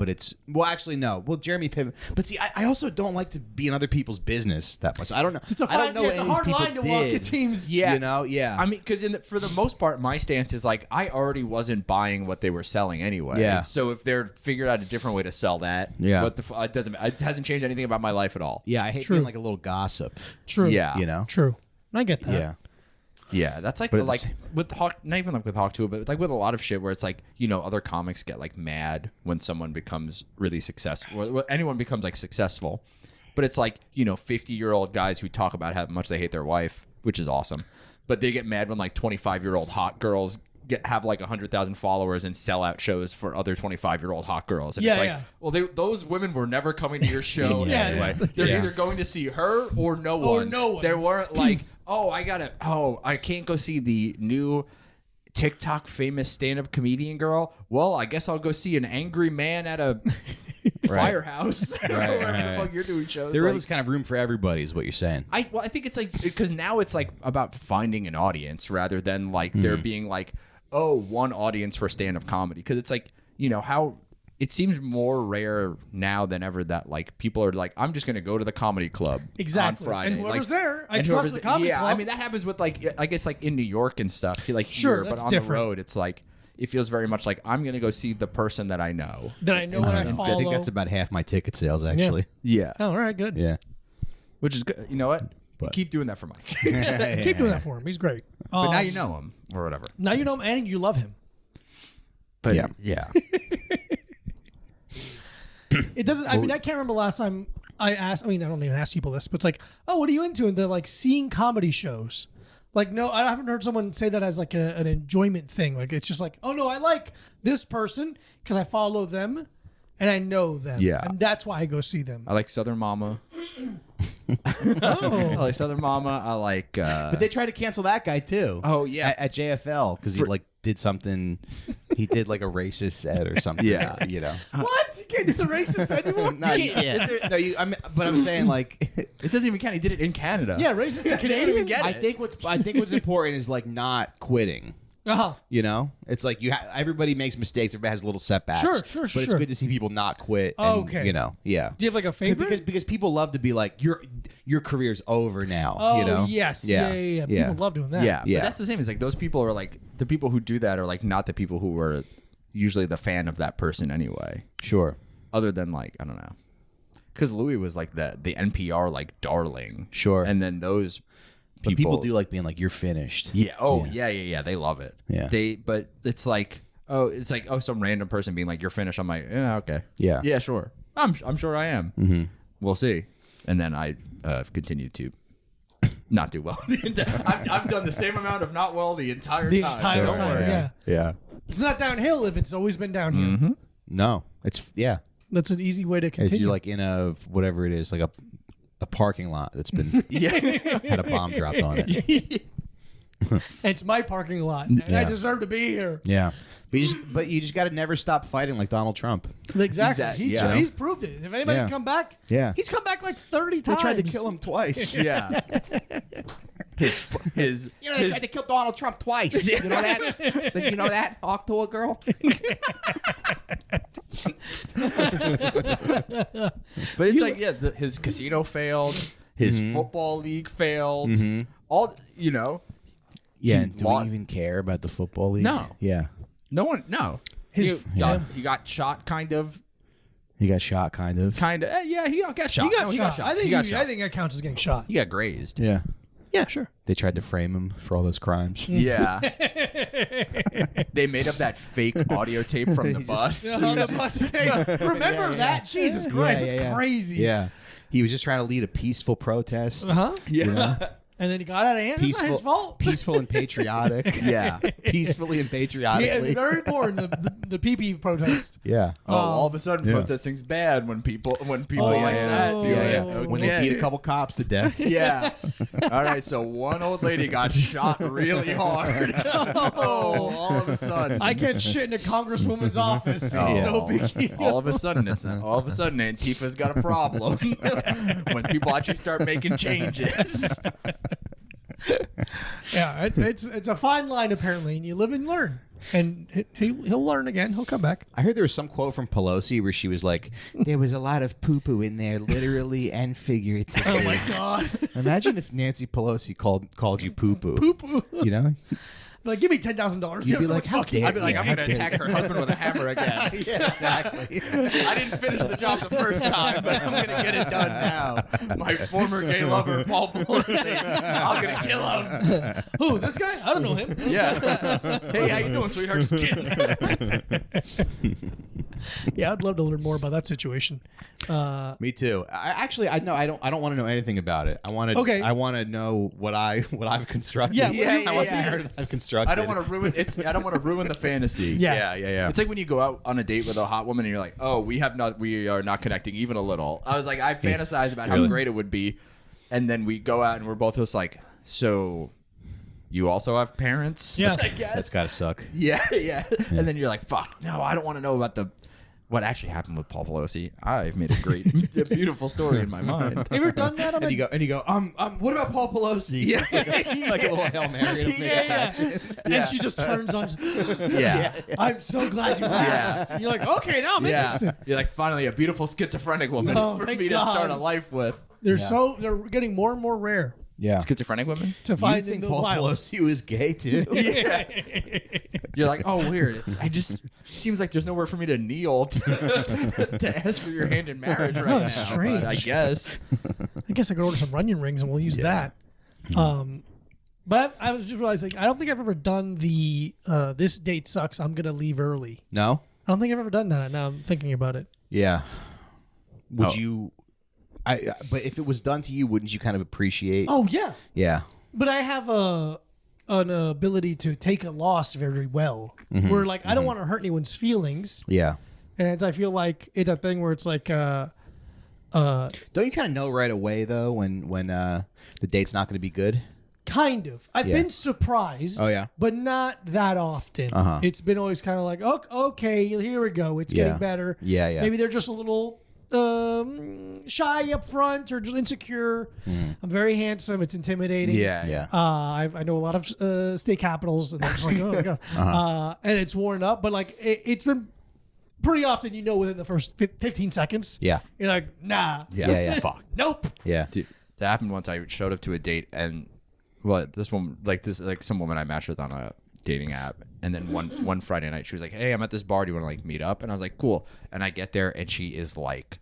it's actually no. Well, Jeremy Piven. But see, I also don't like to be in other people's business that much. I don't know. it's a, I don't know it's a what any of hard these line to people walk did. at teams. Yeah. You know, yeah. I mean, because for the most part, my stance is like I already wasn't buying what they were selling anyway. Yeah. So if they're figured out a different way to sell that, Yeah. it hasn't changed anything about my life at all. Yeah, I hate True. being like a little gossip. True. Yeah. You know. True. I get that. Yeah. Yeah, that's like But like it's- with Hawk, not even like with Hawk 2, but like with a lot of shit where it's like, other comics get like mad when someone becomes really successful, or anyone becomes like successful. But it's like, 50-year-old guys who talk about how much they hate their wife, which is awesome. But they get mad when like 25-year-old hot girls have like 100,000 followers and sell out shows for other 25-year-old hot girls. And Yeah, it's like, yeah. well, those women were never coming to your show Yeah, anyway. it's- They're yeah. either going to see her or no one. Or no one. They weren't like, I can't go see the new TikTok famous stand-up comedian girl. Well, I guess I'll go see an angry man at a firehouse. Or wherever the fuck you're doing shows. There Like, really is kind of room for everybody, is what you're saying. I think it's like, because now it's like about finding an audience rather than like there being like, one audience for stand-up comedy. Because it's like, how it seems more rare now than ever that like people are like, I'm just gonna go to the comedy club on Friday. And whoever's like, there, I trust the comedy club. I mean that happens with like I guess like in New York and stuff. Like Sure, here, that's but on different. the road, it's like it feels very much like I'm gonna go see the person that I know. That I know and I follow. I think that's about half my ticket sales, actually. Yeah, Oh, all right, good. Yeah. which is good. You know what? Keep doing that for Mike. Keep doing that for him. He's great. But now you know him or whatever. Now you know him and you love him. But Yeah. It doesn't. I mean, I can't remember last time I asked. I mean, I don't even ask people this, but it's like, oh, what are you into? And they're like seeing comedy shows. Like, no, I haven't heard someone say that as like an enjoyment thing. Like, it's just like, oh no, I like this person because I follow them and I know them. Yeah. And that's why I go see them. I like Southern Mama. I Oh, like Southern Mama. I like. But they tried to cancel that guy too. Oh, yeah. at JFL because he like did something. He did like a racist set or something. Yeah. you know. what? You can't do the racist anymore? No, but I'm saying like, It doesn't even count. He did it in Canada. Yeah, racist to Canadians. get I think what's important is like not quitting. Uh-huh. You know, it's like everybody makes mistakes. Everybody has little setbacks. Sure, But it's good to see people not quit. And, Okay. You know, yeah. Do you have like a favorite? Because people love to be like your career's over now. Oh, you know? yes. Yeah. People love doing that. Yeah. Yeah. But that's the same. It's like those people are like the people who do that are like not the people who are usually the fan of that person anyway. Sure. Other than like, I don't know. Because Louis was like the NPR like darling. Sure. And then those But people do like being like, you're finished. Yeah. Oh, yeah. They love it. Yeah. But it's like, some random person being like, you're finished. I'm like, yeah, okay. Yeah. Yeah, sure. I'm sure I am. Mm-hmm. We'll see. And then I continued to not do well. I've done the same amount of not well the entire time. Time, yeah. Yeah. It's not downhill if it's always been downhill. Mm-hmm. No, it's That's an easy way to It's continue. you're like in a whatever it is, like a parking lot that's been had a bomb dropped on it. It's my parking lot, and I Yeah. deserve to be here. Yeah, but you just got to never stop fighting like Donald Trump. Exactly. Yeah. He's proved it. If anybody Yeah. can come back, Yeah. he's come back like 30 They times. tried to kill him twice. Yeah. his You know, they tried to kill Donald Trump twice. You know that? Did you know that? Tuah girl. But it's like, yeah, his casino failed, his football league failed, all, you know. Yeah. He Do lost- we even care about the football league? No. Yeah. No one, no. His- He got shot, kind of. He got shot, kind of. Yeah, he got shot. He got No, shot. I think He got shot. I think that counts as getting shot. He got grazed. Yeah. Yeah, sure. They tried to frame him for all those crimes. Yeah. They made up that fake audio tape from the bus. On the bus tape. Remember that? Jesus Christ, it's crazy. Yeah. He was just trying to lead a peaceful protest. Huh? Yeah. You know? And then he got out of hand. It's not his fault. Peaceful and patriotic. Yeah. Peacefully and Yeah, patriotically. it's very important. The PP protest. Yeah. Oh, all of a sudden, protesting's bad when people like that do Yeah. it. When they beat a couple cops to death. Yeah. All right. So one old lady got shot really hard. Oh, all of a sudden. I can't shit in a congresswoman's office. It's no big deal. All of a sudden, Antifa's got a problem when people actually start making changes. Yeah, it's a fine line apparently, and you live and learn. And he'll learn again. He'll come back. I heard there was some quote from Pelosi where she was like, there was a lot of poo-poo in there, literally and figuratively. Oh my god! Imagine if Nancy Pelosi called you poo-poo. Poo-poo. You know? Like, give me $10,000. You'd be like, how dare I'd be like, yeah, I'm how going to dare attack her husband with a hammer again. Yeah, exactly. I didn't finish the job the first time, but I'm going to get it done now. My former gay lover, Paul Pelosi, I'm going to kill him. Who? This guy? I don't know him. Yeah. Hey, how you doing, sweetheart? Just kidding. Yeah, I'd love to learn more about that situation. Me too. I don't want to know anything about it. I want to. Okay. I want to know what I've constructed. Yeah, I want the narrative I've constructed. I don't want to ruin I don't want to ruin the fantasy. Yeah. Yeah. It's like when you go out on a date with a hot woman and you're like, "Oh, we are not connecting even a little." I was like, I fantasized about how great it would be, and then we go out and we're both just like, "So, you also have parents?" Yeah. I guess That's gotta suck. Yeah. And then you're like, "Fuck, no, I don't want to know about what actually happened with Paul Pelosi. I've made a beautiful story in my mind. Have you ever done that? And you go, what about Paul Pelosi? Yeah. It's like a little Hail Mary. Yeah. And she just turns on. Yeah. I'm so glad you asked. You're like, okay, now I'm interested. You're like, finally, a beautiful schizophrenic woman for me to start a life with. They're getting more and more rare. Yeah. Schizophrenic women? To find you in think the Paul wild. Pelosi was gay too? Yeah. You're like, oh, weird. Seems like there's nowhere for me to kneel to ask for your hand in marriage right now. Strange. But I guess I could order some onion rings and we'll use that. But I was just realizing, I don't think I've ever done the this date sucks, I'm going to leave early. No? I don't think I've ever done that. Now I'm thinking about it. Yeah. Would you... but if it was done to you, wouldn't you kind of appreciate... Oh, yeah. Yeah. But I have an ability to take a loss very well. Where, like, I don't want to hurt anyone's feelings. Yeah. And I feel like it's a thing where it's like... Don't you kind of know right away, though, when the date's not going to be good? Kind of. I've been surprised. Oh, yeah? But not that often. It's been always kind of like, okay, here we go. It's getting better. Yeah, yeah. Maybe they're just a little shy up front or just insecure. I'm very handsome. It's intimidating. yeah. I know a lot of state capitals, and I'm just like, oh my god. And it's worn up, but like it's been pretty often. Within the first 15 seconds. Yeah. You're like, nah. Yeah. Fuck. Nope. Yeah. Dude, that happened once. I showed up to a date, and some woman I matched with on a dating app, and then one Friday night she was like, hey, I'm at this bar, do you want to like meet up? And I was like, cool. And I get there and she is like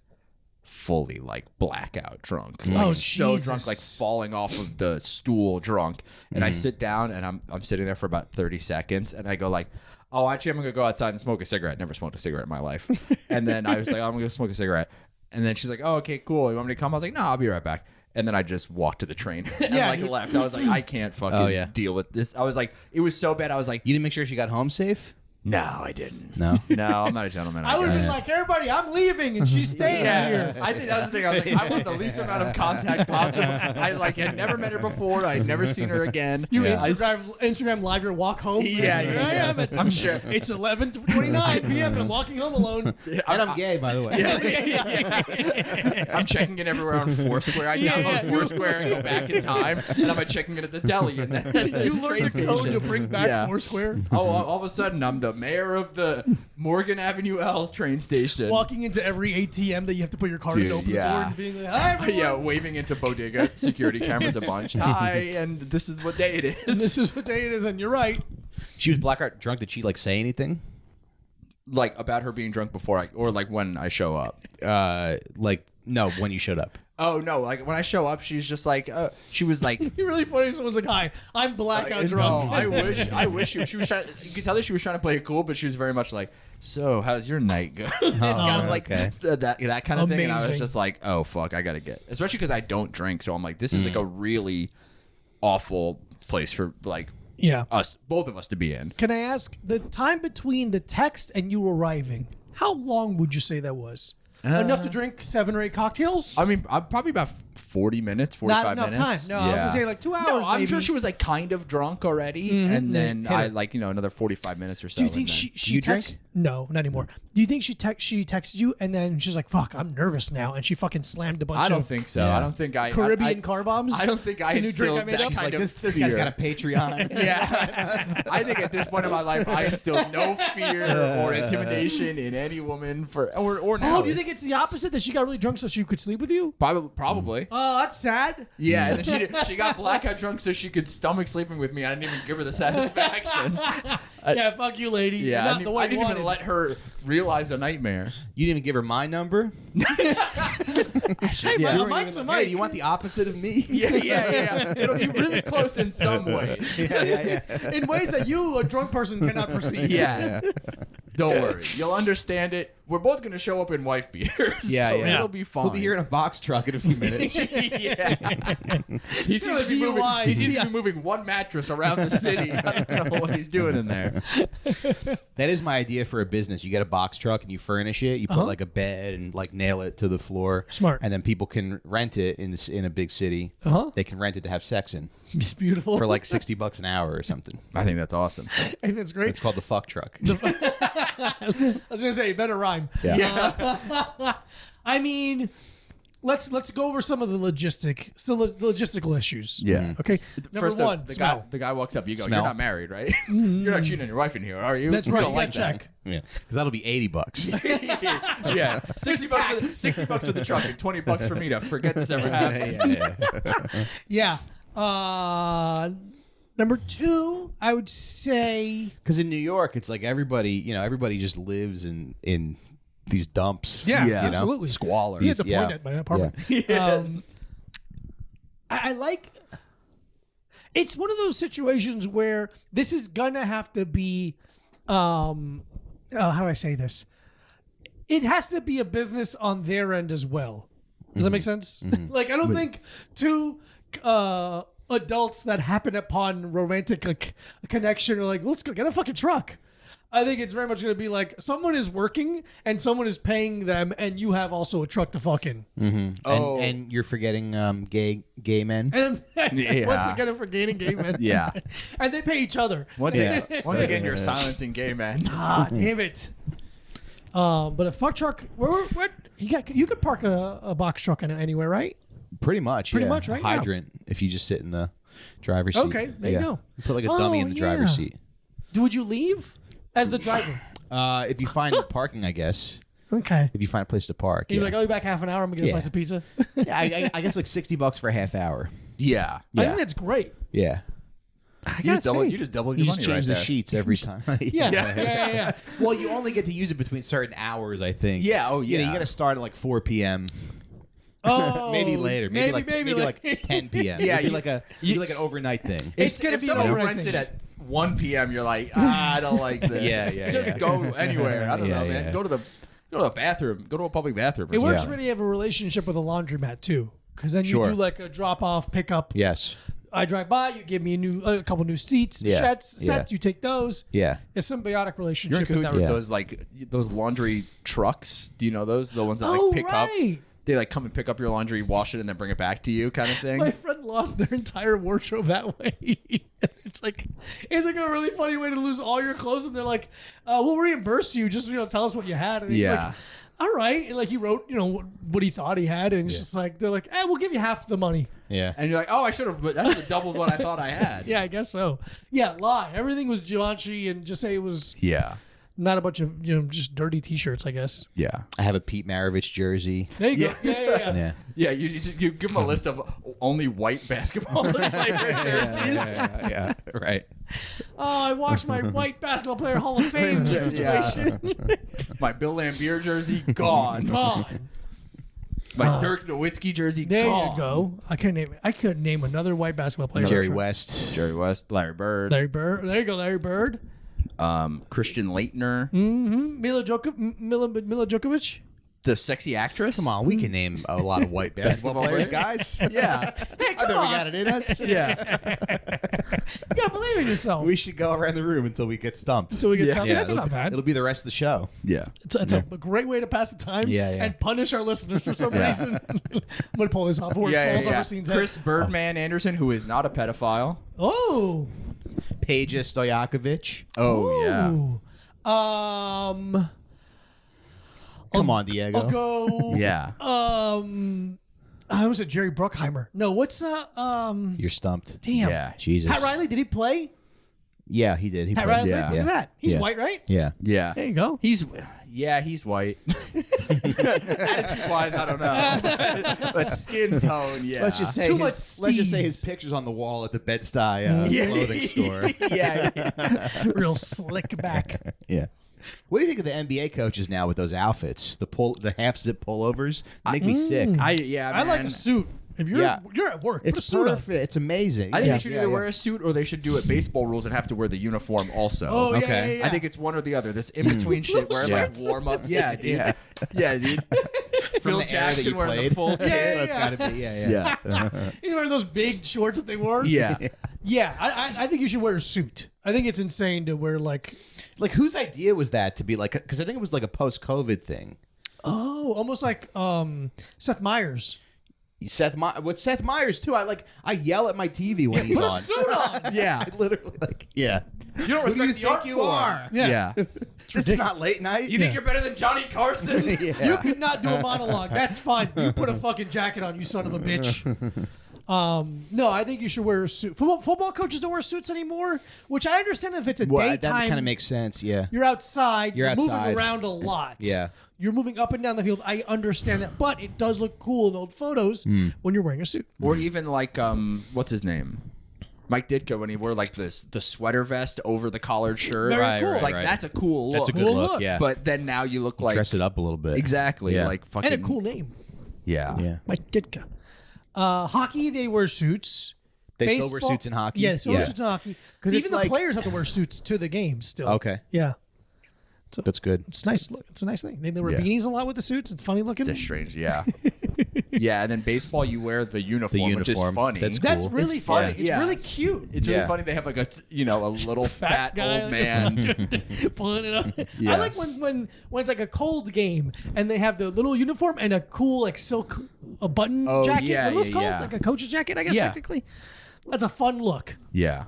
fully like blackout drunk, like so Jesus. drunk, like falling off of the stool drunk. And I sit down and I'm sitting there for about 30 seconds and I go like, oh, actually I'm gonna go outside and smoke a cigarette. Never smoked a cigarette in my life. And then I was like, oh, I'm gonna go smoke a cigarette. And then she's like, oh, okay, cool, you want me to come? I was like, no, I'll be right back. And then I just walked to the train and left. I was like, I can't fucking deal with this. I was like, it was so bad. I was like, You didn't make sure she got home safe? no, I didn't. No? No, I'm not a gentleman. I would have been like, everybody, I'm leaving, and she's staying here. I think that was the thing. I was like, I want the least amount of contact possible. I like had never met her before. I had never seen her again. You Instagram live your walk home. Yeah, Here I am. I'm sure. It's 11:29 p.m. and I'm walking home alone. And I'm gay, by the way. I'm checking in everywhere on Foursquare. I download Foursquare and go back in time, and I'm checking in at the deli. And then You learned the code to bring back Foursquare. Oh, all of a sudden, I'm the mayor of the Morgan Avenue L train station. Walking into every ATM that you have to put your card in to open the door and being like, hi, everyone. Yeah, waving into bodega security cameras a bunch. Hi, and this is what day it is. And this is what day it is, and you're right. She was blackout drunk. Did she like say anything? Like about her being drunk before or like when I show up. No, when you showed up. Oh no! Like when I show up, she's just like she was like. You're really funny. Someone's like, "Hi, I'm blackout drunk." No, I wish she was trying. You could tell that she was trying to play it cool, but she was very much like, "So, how's your night go?" Kind of like that kind of thing. And I was just like, "Oh fuck, I gotta get." Especially because I don't drink, so I'm like, this is like a really awful place for like both of us to be in. Can I ask the time between the text and you arriving? How long would you say that was? Enough to drink 7 or 8 cocktails? I mean, I'm probably about 40 minutes, 45 Not enough minutes. time. No, I was going to say like 2 hours. No, I'm maybe. sure she was like kind of drunk already. And then I like, another 45 minutes or so. Do you think she drink? No, not anymore. Do you think she texted you and then she's like, fuck, I'm nervous now. And she fucking slammed a bunch of I don't think so. Yeah. I don't think Caribbean car bombs? I don't think I instilled that kind like, of this guy's got a Patreon. Yeah. I think at this point in my life, I instilled no fear or intimidation in any woman or now. Oh, do you think it's the opposite? That she got really drunk so she could sleep with you? Probably. Oh, that's sad. Yeah, and then she got blackout drunk so she could stomach sleeping with me. I didn't even give her the satisfaction. Yeah, fuck you, lady. Yeah, I didn't even let her realize a nightmare. You didn't even give her my number? Hey, Mike's a Mike. Hey, do you want the opposite of me? Yeah. It'll be really close in some ways. Yeah. In ways that you, a drunk person, cannot perceive. Yeah. Don't worry. You'll understand it. We're both going to show up in wife beaters. Yeah, so it'll be fine. We'll be here in a box truck in a few minutes. Yeah. He seems to be moving one mattress around the city. I don't know what he's doing in there. That is my idea for a business. You get a box truck and you furnish it. You put like a bed and like nail it to the floor. Smart. And then people can rent it in a big city. They can rent it to have sex in. It's beautiful. For like $60 an hour or something. I think that's awesome. I think that's great. It's called the fuck truck. I was going to say, better rhyme. time. Yeah. I mean, let's go over some of the logistical issues. Yeah. Okay. Number First one, the smell. guy walks up. You go, Smell. you're not married, right? You're not cheating on your wife in here, are you? That's You right. don't You like gotta that. check. Yeah. Because that'll be $80. Yeah, $60 for the truck and $20 for me to forget this ever happened. Yeah. Number two, I would say. Because in New York, it's like everybody just lives in these dumps. Yeah, you know? absolutely. Squalor. You had to point Yeah. at my apartment. I like. It's one of those situations where this is gonna have to be. How do I say this? It has to be a business on their end as well. Does that make sense? Like, I don't think two adults that happen upon romantic connection are like, let's go get a fucking truck. I think it's very much going to be like someone is working and someone is paying them, and you have also a truck to fuck in. And you're forgetting gay men. And Yeah. once again, for gaining gay men. Yeah. And they pay each other. Once again, you're silencing gay men. Ah, damn it. But a fuck truck, where you could park a box truck in anywhere, right? Pretty much. Pretty yeah. much, right? Hydrant if you just sit in the driver's seat. Okay, there you go. Put like a dummy in the driver's seat. Would you leave as the driver? If you find parking, I guess. Okay. If you find a place to park. You're Yeah. like, I'll be back half an hour. I'm going to get a slice of pizza. Yeah, I guess like $60 for a half hour. Yeah. I think that's great. Yeah. You just doubled You your just money change right the there. sheets every time. Yeah. Well, you only get to use it between certain hours, I think. Yeah, oh, You know, yeah. you got to start at like 4 p.m. Oh, Maybe later. Maybe like 10 p.m. Yeah, you like an overnight thing. It's going to If be someone an rents overnight it at 1 p.m., you're like, I don't like this. Yeah, Just go anywhere. I don't know, man. yeah. Go to the bathroom. Go to a public bathroom. Or It works something. when you have a relationship with a laundromat too, because then you Sure. do like a drop off, pickup. Yes. I drive by, you give me a couple new seats, Yeah. sets. You take those. Yeah. It's a symbiotic You're in relationship. cahoots with with that. those laundry trucks. Do you know those? The ones that like Oh, pick right. up. They like come and pick up your laundry, wash it, and then bring it back to you, kind of thing. My friend lost their entire wardrobe that way. It's like a really funny way to lose all your clothes, and they're like, "We'll reimburse you. Just tell us what you had." And he's like, "All right." And like he wrote, what he thought he had, and it's just like they're like, "We'll give you half the money." Yeah. And you're like, oh, I should have doubled what I thought I had. Yeah, I guess so. Yeah, lie. Everything was Givenchy, and just say it was Yeah. not a bunch of just dirty T-shirts, I guess. Yeah. I have a Pete Maravich jersey. There you go. Yeah. Yeah. Yeah, you give them a list of only white basketball jerseys. Yeah. Right. Oh, I watched my white basketball player Hall of Fame situation. My Bill Laimbeer jersey, gone. Gone. My Dirk Nowitzki jersey, There gone. you go. I couldn't name another white basketball player. Jerry West. Jerry West, Larry Bird, Larry Bird. There you go, Larry Bird. Christian Leitner, Mila Djokovic. the sexy actress. Come on, we can name a lot of white basketball players, guys. Yeah. I bet we got it in us. Yeah. You gotta believe in yourself. We should go around the room until we get stumped. Until we get something. That's it'll- not bad. It'll be the rest of the show. Yeah. It's a great way to pass the time Yeah. and punish our listeners for some reason. I'm gonna pull this off before it falls over scenes. Chris Birdman Anderson, who is not a pedophile. Oh. Peja Stojakovic. Oh, yeah. Ooh. Come on, Diego. I'll go. Yeah. I was at Jerry Bruckheimer. No, what's You're stumped. damn. Yeah. Jesus. Pat Riley, did he play? Yeah, he did. He Pat played. Riley, yeah. look at that. He's Yeah. white, right? Yeah. Yeah. There you go. He's white. Attitude-wise, I don't know. But skin tone, yeah. Let's just say Too his, much let's just say his steez. pictures on the wall at the Bed-Stuy clothing store. yeah. Real slick back. Yeah. What do you think of the NBA coaches now with those outfits? The half zip pullovers make me sick. I like man. a suit. If you're Yeah. you're at work, put a It's suit on. perfect. It's amazing. I think Yeah. they should either wear a suit or they should do it baseball rules and have to wear the uniform also. Oh, yeah, Okay. yeah. I think it's one or the other. This in-between shit where like Shorts. warm-ups. Yeah, dude. Yeah. Yeah, dude. Phil the era that Jackson you wearing the played. full So Yeah. it's got to be. Yeah. You know those big shorts that they wore? Yeah. Yeah, I think you should wear a suit. I think it's insane to wear like Whose idea was that to be like? Because I think it was like a post-COVID thing. almost like Seth Meyers. With Seth Meyers too. I yell at my TV when he's Put a on. suit on. Yeah. I literally yeah. You don't respect the art form. Yeah. This is not late night. You think you're better than Johnny Carson? You could not do a monologue. That's fine. You put a fucking jacket on, you son of a bitch. No, I think you should wear a suit. Football coaches don't wear suits anymore, which I understand if it's a daytime. That kind of makes sense. Yeah. You're outside. You're moving outside. around a lot. Yeah. You're moving up and down the field. I understand that, but it does look cool in old photos when you're wearing a suit. Or even like, what's his name? Mike Ditka, when he wore like the sweater vest over the collared shirt. Very cool. Like that's a cool look. That's a good Cool look. look. Yeah. But then now you look like Dress it up a little bit. exactly Yeah. like fucking And a cool name. Yeah. Yeah. Mike Ditka. Hockey, they wear suits. They still wear suits in hockey? Yeah, they still wear suits in hockey. Because it's even the like- players have to wear suits to the game still. Okay. Yeah. That's good. It's nice. It's a nice thing. They wear Yeah. beanies a lot with the suits. It's funny looking. It's strange, yeah. Yeah, and then baseball you wear the uniform, which is funny. That's That's cool. really It's funny. funny. It's Yeah. really cute. It's really Yeah. funny. They have like a little fat guy old man. pulling it up. Yeah. I like when it's like a cold game and they have the little uniform and a cool like silk a button Oh, jacket. yeah, What are those yeah, called? yeah. Like a coach's jacket, I guess Yeah. technically. That's a fun look. Yeah.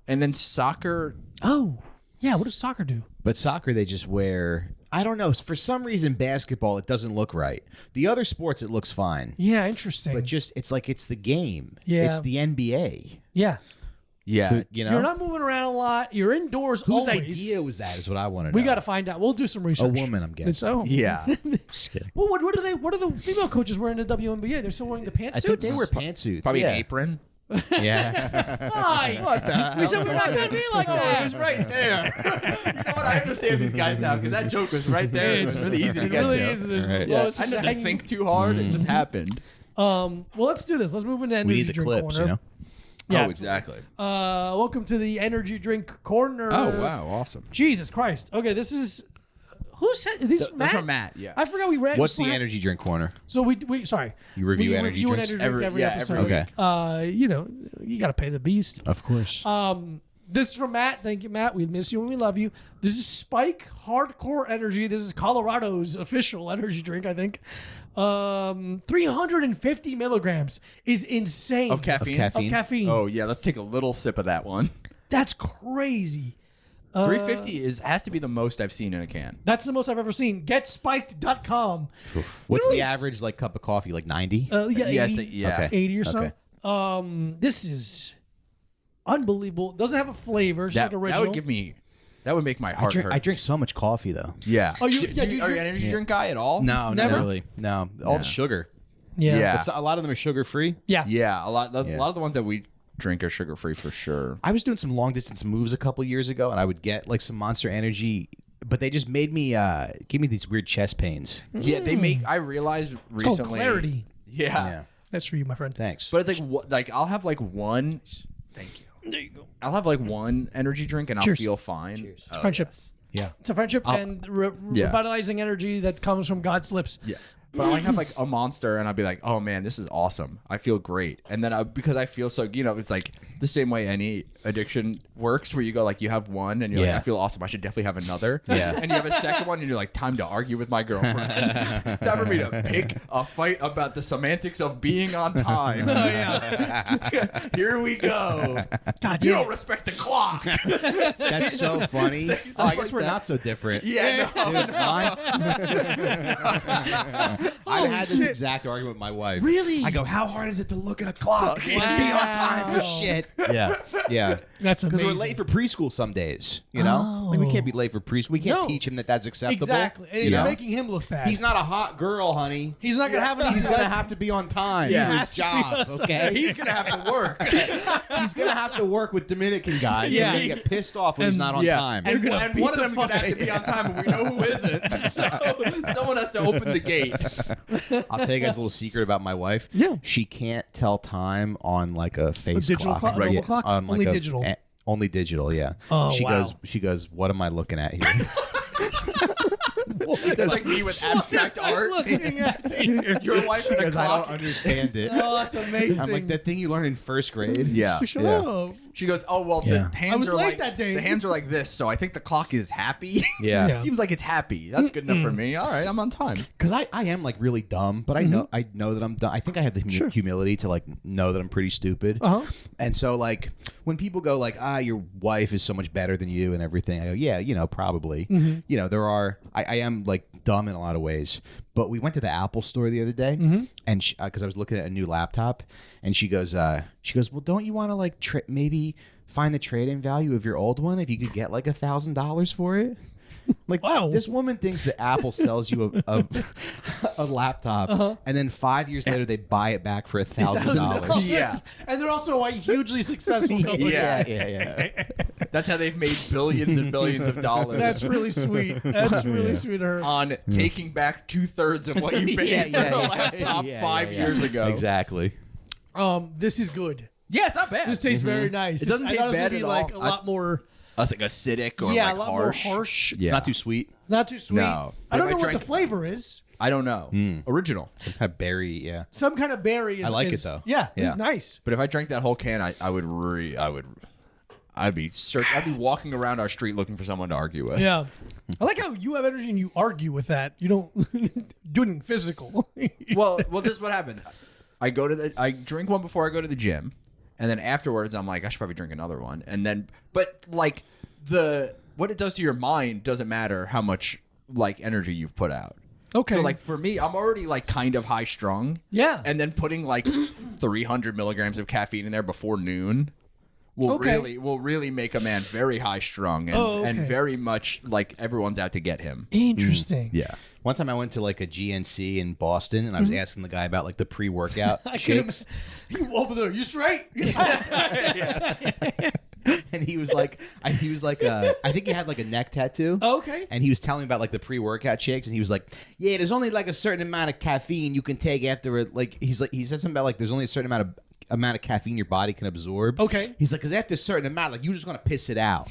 And then soccer. Oh, yeah. What does soccer do? But soccer, they just wear. I don't know. For some reason, basketball, it doesn't look right. The other sports, it looks fine. Yeah, interesting. But just, it's like it's the game. Yeah. It's the NBA. yeah, Yeah. You know? you're not moving around a lot. You're indoors Whose always. idea was that? Is what I want to know. We got to find out. We'll do some research. woman, I'm guessing. It's, oh. Yeah. Just kidding. Well, what do they? What are the female coaches wearing in the WNBA? They're still wearing the I think pantsuits. they wear pantsuits. Probably yeah. an apron. Yeah. Why? We said we're not going to be like that. It was right there. You know what? I understand these guys now because that joke was right there. It's really easy to It get really to. is. Right. Yeah. Lois I is didn't hanging- think too hard. It just happened. Well, let's do this. Let's move into energy We need the drink clips, corner. you know? Yeah. Oh, exactly. Welcome to the energy drink corner. Oh, wow. Awesome. Jesus Christ. Okay, this is who said this? That's Matt? from Matt, yeah. I forgot we ran. What's the Slack- energy drink corner? So we sorry. You review we energy review drinks? an energy drink every Yeah, episode. every week. You know, you got to pay the beast. Of course. This is from Matt. Thank you, Matt. We miss you and we love you. This is Spike Hardcore Energy. This is Colorado's official energy drink, I think. 350 milligrams is insane. Of caffeine? Of caffeine. Of caffeine. Oh, yeah. Let's take a little sip of that one. That's crazy. 350 has to be the most I've seen in a can. That's the most I've ever seen. GetSpiked.com. What's You know the what's- average like cup of coffee? Like 90? Yeah, Yeah, 80, yeah. 80 or so. Okay. This is unbelievable. Doesn't have a flavor. It's That, like original. that would make my heart hurt. I drink so much coffee though. Yeah. Oh, you- Do yeah, you are you drink- an energy drink guy at all? No, Never? not really. No, all the sugar. Yeah. Yeah. But a lot of them are sugar free. Yeah. Yeah, a lot Yeah. of the ones that we drink are sugar free for sure. I was doing some long distance moves a couple years ago, and I would get like some Monster Energy, but they just made me give me these weird chest pains. Yeah, they make. I realized It's called recently. Clarity. Yeah. That's for you, my friend. Thanks. But it's like I'll have like one. Thank you. There you go. I'll have like one energy drink and Cheers. I'll feel fine. Cheers. It's friendship. yeah. It's a friendship and Yeah. revitalizing energy that comes from God's lips. Yeah. But I like have like a Monster and I'll be like, oh man, this is awesome. I feel great. And then because I feel so, it's like the same way any addiction works where you go like you have one and you're like, Yeah. I feel awesome. I should definitely have another. Yeah. And you have a second one and you're like, time to argue with my girlfriend. Time for me to pick a fight about the semantics of being on time. Oh, yeah. Here we go. God, You yeah. don't respect the clock. That's so funny. Say Oh, I something guess like we're that. not so different. Yeah. No. Dude, I've had this shit. exact argument with my wife. Really? I go, how hard is it to look at a clock and be on time for shit? Yeah, yeah. That's Because we're amazing. late for preschool some days. You know, like, we can't be late for preschool. We can't No. teach him that that's acceptable. Exactly. And You you're know? making him look bad. He's not a hot girl, honey. He's not going to have any. He's gonna have to be on time Yeah. for He his has to be job. on Okay, He's gonna have to work. he's gonna have to work with Dominican guys. Yeah. Yeah, gonna get pissed off when he's And- not on time. And, gonna and beat one of the them gonna have to be on time, and we know who isn't. So someone has to open the gate. I'll tell you guys a little secret about my wife. Yeah. She can't tell time on like a face digital clock. clock, a normal Yeah, clock? on, like, Only digital? Only digital, yeah. Oh, she wow. goes, what am I looking at here? That's like me with abstract art. Looking at you. Your wife and a Because I don't clock. understand it. Oh, it's amazing. I'm like that thing you learn in first grade. Yeah. Shut Yeah. up. She goes, "Oh well, Yeah. the hands I was are late like that day. the hands are like this, so I think the clock is happy." Yeah. Yeah. Seems like it's happy. That's good enough for me. All right, I'm on time. Because I am like really dumb, but I know that I'm dumb. I think I have the humility to like know that I'm pretty stupid. And so like when people go like, your wife is so much better than you and everything, I go, yeah, probably. I am like dumb in a lot of ways. But we went to the Apple store the other day, and because I was looking at a new laptop, and she goes, well, don't you want to like maybe find the trade-in value of your old one if you could get like $1,000 for it? Like, wow. This woman thinks that Apple sells you a laptop, and then 5 years later they buy it back for $1,000. Yeah. And they're also a hugely successful company. Yeah. That's how they've made billions and billions of dollars. That's really sweet. That's really sweet of her. On taking back 2/3 of what you paid for the laptop 5 years ago. Exactly. This is good. Yeah, it's not bad. This tastes very nice. It doesn't I taste thought it was bad gonna be at like all. a lot more. It's like acidic or Yeah, like a lot harsh. more harsh. It's not too sweet. It's not too sweet. No. I don't But know if I what the drank- flavor is. I don't know. Original. Some kind of berry, yeah. Some kind of berry. Is, I like is- it, though. Yeah, it's Yeah. nice. But if I drank that whole can, I'd be walking around our street looking for someone to argue with. Yeah. I like how you have energy and you argue with that. You don't do anything physical. Well, this is what happened. I drink one before I go to the gym, and then afterwards I'm like, I should probably drink another one. And then, but like what it does to your mind doesn't matter how much like energy you've put out. Okay. So like for me, I'm already like kind of high strung. Yeah. And then putting like 300 milligrams of caffeine in there before noon will really make a man very high strung and very much like everyone's out to get him. Interesting. Yeah. One time I went to like a GNC in Boston, and I was asking the guy about like the pre-workout shakes. You over there? You straight? And he was like, I think he had like a neck tattoo. Okay. And he was telling me about like the pre-workout shakes, and he was like, yeah, there's only like a certain amount of caffeine you can take after it. Like he said something about like there's only a certain amount of caffeine your body can absorb. Okay. He's like, because after a certain amount, like you're just gonna piss it out.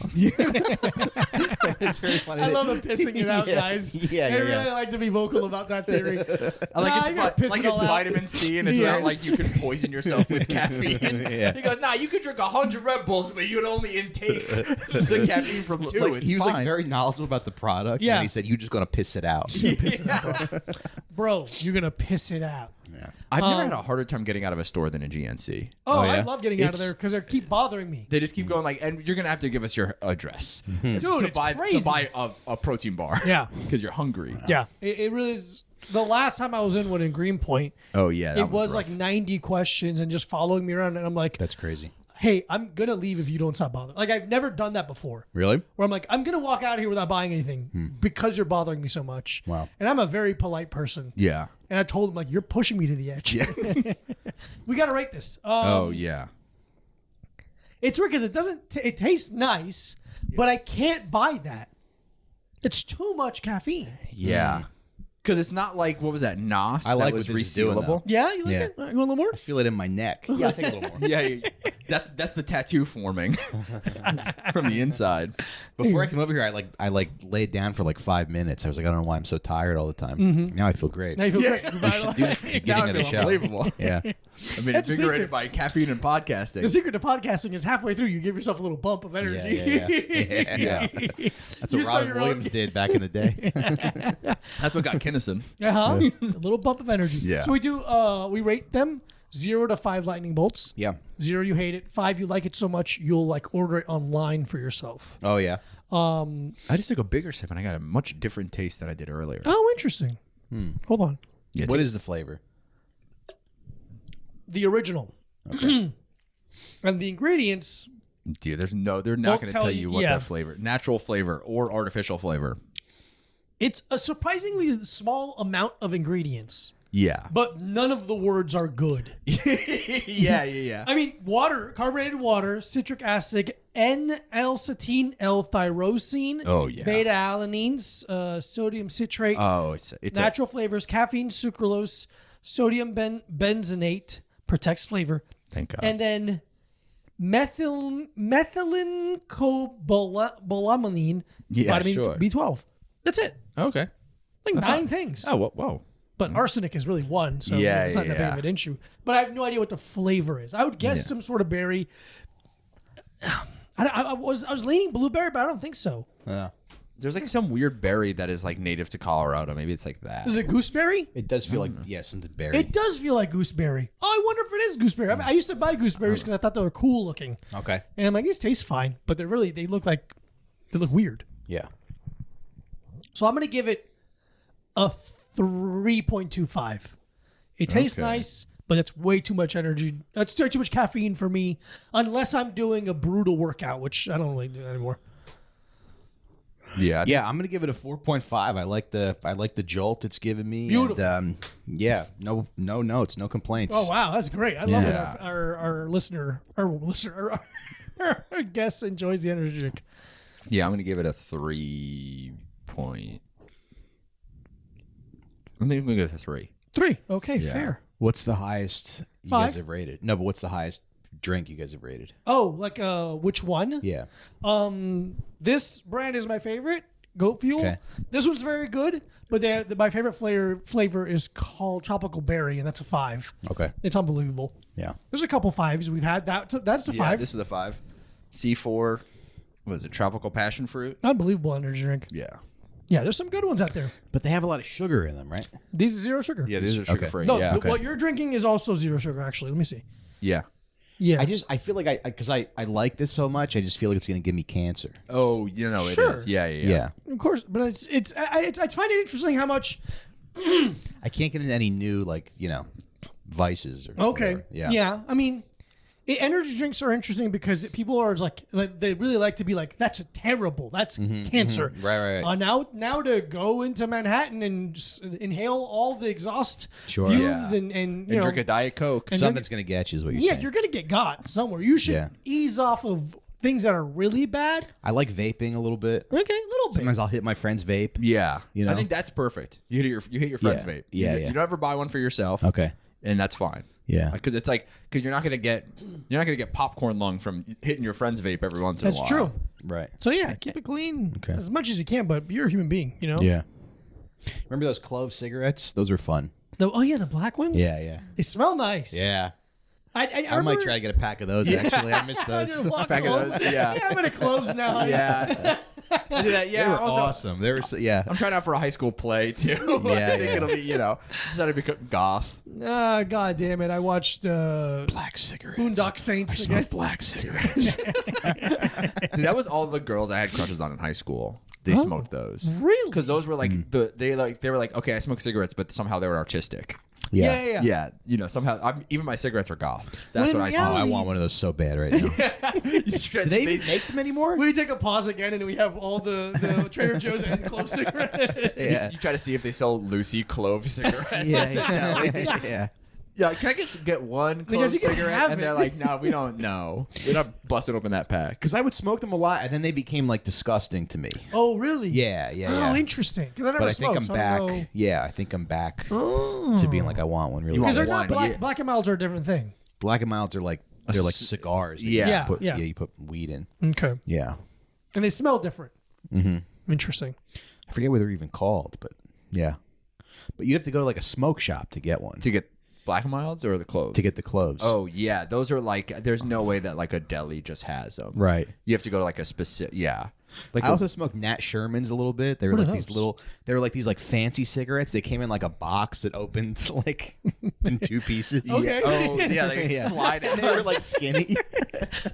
It's very funny. I love the pissing it out, guys. Yeah, I really like to be vocal about that theory. I like piss it all out. vitamin C, and it's not like you can poison yourself with caffeine. Yeah. He goes, you could drink 100 Red Bulls, but you'd only intake the caffeine from 2. Like, It's he was fine. like very knowledgeable about the product. Yeah. And he said, you're just gonna piss it out. Piss it out. Bro, you're going to piss it out. I've never had a harder time getting out of a store than a GNC. Oh, yeah? I love getting out of there because they keep bothering me. They just keep going like, and you're gonna have to give us your address Dude, to it's buy crazy. a protein bar. Yeah. because you're hungry. Yeah. It really is. The last time I was in one in Greenpoint, Oh yeah, it was like 90 questions and just following me around. And I'm like, That's crazy. hey, I'm going to leave if you don't stop bothering. Like, I've never done that before. Really? Where I'm like, I'm going to walk out of here without buying anything because you're bothering me so much. Wow. And I'm a very polite person. yeah. And I told him, like, you're pushing me to the edge. Yeah. We got to rate this. Oh yeah. It's weird because it doesn't, it tastes nice, but I can't buy that. It's too much caffeine. Yeah. Because it's not like, what was that, NOS? I like that was what this is doing, resealable. Yeah? You like Yeah. it? You want a little more? I feel it in my neck. Yeah, I'll take a little more. Yeah, that's the tattoo forming from the inside. Before I came over here, I laid down for like 5 minutes. I was like, I don't know why I'm so tired all the time. Now I feel great. Now you feel great. We should do this at the beginning of the show. Unbelievable. Yeah. I've been That's the invigorated secret. by caffeine and podcasting. The secret to podcasting is halfway through, you give yourself a little bump of energy. Yeah. That's You what saw Robin your own- Williams did back in the day. That's what got Kinnison. Uh-huh. A little bump of energy. Yeah. So we rate them 0 to 5 lightning bolts. Yeah. 0, you hate it. 5, you like it so much you'll like order it online for yourself. Oh, yeah. I just took a bigger sip and I got a much different taste than I did earlier. Oh, interesting. Hold on. Yeah, What is the flavor? The original. And the ingredients, Dude, they're not Won't going to tell tell you- you what yeah. that flavor, natural flavor or artificial flavor. it's a surprisingly small amount of ingredients, Yeah. but none of the words are good. yeah. I mean, water, carbonated water, citric acid, N-L-citrine, L-tyrosine, Oh, yeah. beta-alanines, sodium citrate, Oh, it's natural flavors, caffeine, sucralose, sodium benzenate, protects flavor, thank God. and then methylene cobalaminine, Yeah, vitamin sure. B12. That's it. Okay. Like 9 things. Oh, whoa. But arsenic is really one, so Yeah, it's not that big yeah. of an issue. But I have no idea what the flavor is. I would guess some sort of berry. I was leaning blueberry, but I don't think so. Yeah. There's like some weird berry that is like native to Colorado. Maybe it's like that. Is it gooseberry? It does feel like something berry. It does feel like gooseberry. Oh, I wonder if it is gooseberry. I used to buy gooseberries because I thought they were cool looking. Okay. And I'm like, these taste fine, but they look weird. Yeah. So I'm gonna give it a 3.25. It tastes nice, but it's way too much energy. It's too much caffeine for me, unless I'm doing a brutal workout, which I don't really do anymore. Yeah. Yeah, I'm gonna give it a 4.5. I like the jolt it's giving me. Beautiful. And, no notes, no complaints. Oh wow, that's great. I love it. Yeah. Our guest enjoys the energy drink. Yeah, I'm gonna give it a 3 point. I'm gonna give it a 3. 3. Okay, fair. What's the highest you 5. guys have rated? No, but what's the highest drink you guys have rated? Oh, like which one? Yeah. This brand is my favorite, Goat Fuel. Okay. This one's very good, but my favorite flavor is called Tropical Berry, and that's a 5. Okay. It's unbelievable. Yeah. There's a couple 5s we've had. That's a 5. This is a 5. C4. What is it? Tropical passion fruit. Unbelievable energy drink. Yeah. Yeah, there's some good ones out there. But they have a lot of sugar in them, right? These are 0 sugar. Yeah, these are sugar free. No, Yeah. what you're drinking is also 0 sugar. Actually, let me see. Yeah. Yeah. I feel like because I like this so much, I just feel like it's gonna give me cancer. Oh, Sure. it is. Yeah. Of course, but I find it interesting how much. I can't get into any new vices or Okay. whatever. Yeah. Yeah. I mean, energy drinks are interesting because people are like they really like to be like, that's terrible, that's cancer. Right. Now to go into Manhattan and just inhale all the exhaust Sure. fumes and Drink a Diet Coke. Something's gonna get you is what you're saying. you're gonna get got somewhere. You should ease off of things that are really bad. I like vaping a little bit. Okay, a little bit. Sometimes I'll hit my friend's vape. Yeah. You know? I think that's perfect. You hit your friend's Yeah. vape. Yeah, You yeah. don't ever buy one for yourself. Okay. And that's fine. Yeah. Because you're not gonna get popcorn lung from hitting your friend's vape every once in a That's while. true. Right. So yeah, keep it clean as much as you can. But you're a human being, you know. Yeah. Remember those clove cigarettes? Those were fun. The black ones. Yeah. They smell nice. Yeah. I might try to get a pack of those. Actually, I missed those. Pack of those, yeah. I'm gonna close now. Yeah. I do that. Yeah. They were also, awesome. They were I'm trying out for a high school play too. I Yeah, think yeah. it'll be, decided to become goth. God damn it! I watched black cigarettes. Boondock Saints again. Black cigarettes. Dude, that was all the girls I had crushes on in high school. They smoked those. Really? Because those were like they were like, okay, I smoke cigarettes, but somehow they were artistic. Yeah. Yeah, somehow even my cigarettes are goth. That's When what I in saw. I want one of those so bad right now. Do Do they even make them anymore? We take a pause again, and we have all the Trader Joe's and clove cigarettes. You try to see if they sell Lucy clove cigarettes. Yeah. Yeah, can I get one clove Because you can cigarette? have And they're it. like, no, we don't know. We're not busting open that pack. Because I would smoke them a lot, and then they became like disgusting to me. Oh, really? Yeah. Oh, interesting. Because I never But I think smoked, I'm so back. don't know. Yeah, I think I'm back to being like I want one really. You want Because bad. they're not one, black. Black and milds are a different thing. Black and milds are like cigars. that you Yeah. just put, Yeah. You put weed in. Okay. Yeah. And they smell different. Mm-hmm. Interesting. I forget what they're even called, but yeah. But you'd have to go to like a smoke shop to get one. To get black and milds or the cloves? To get the cloves. Oh, yeah. Those are like, there's no way that like a deli just has them. right. You have to go to like a specific, yeah. Like I also smoked Nat Shermans a little bit. They were What like are these those? little. They were like these like fancy cigarettes. They came in like a box that opened like in 2 pieces. Okay. Oh, yeah, they slide And it. they were like skinny.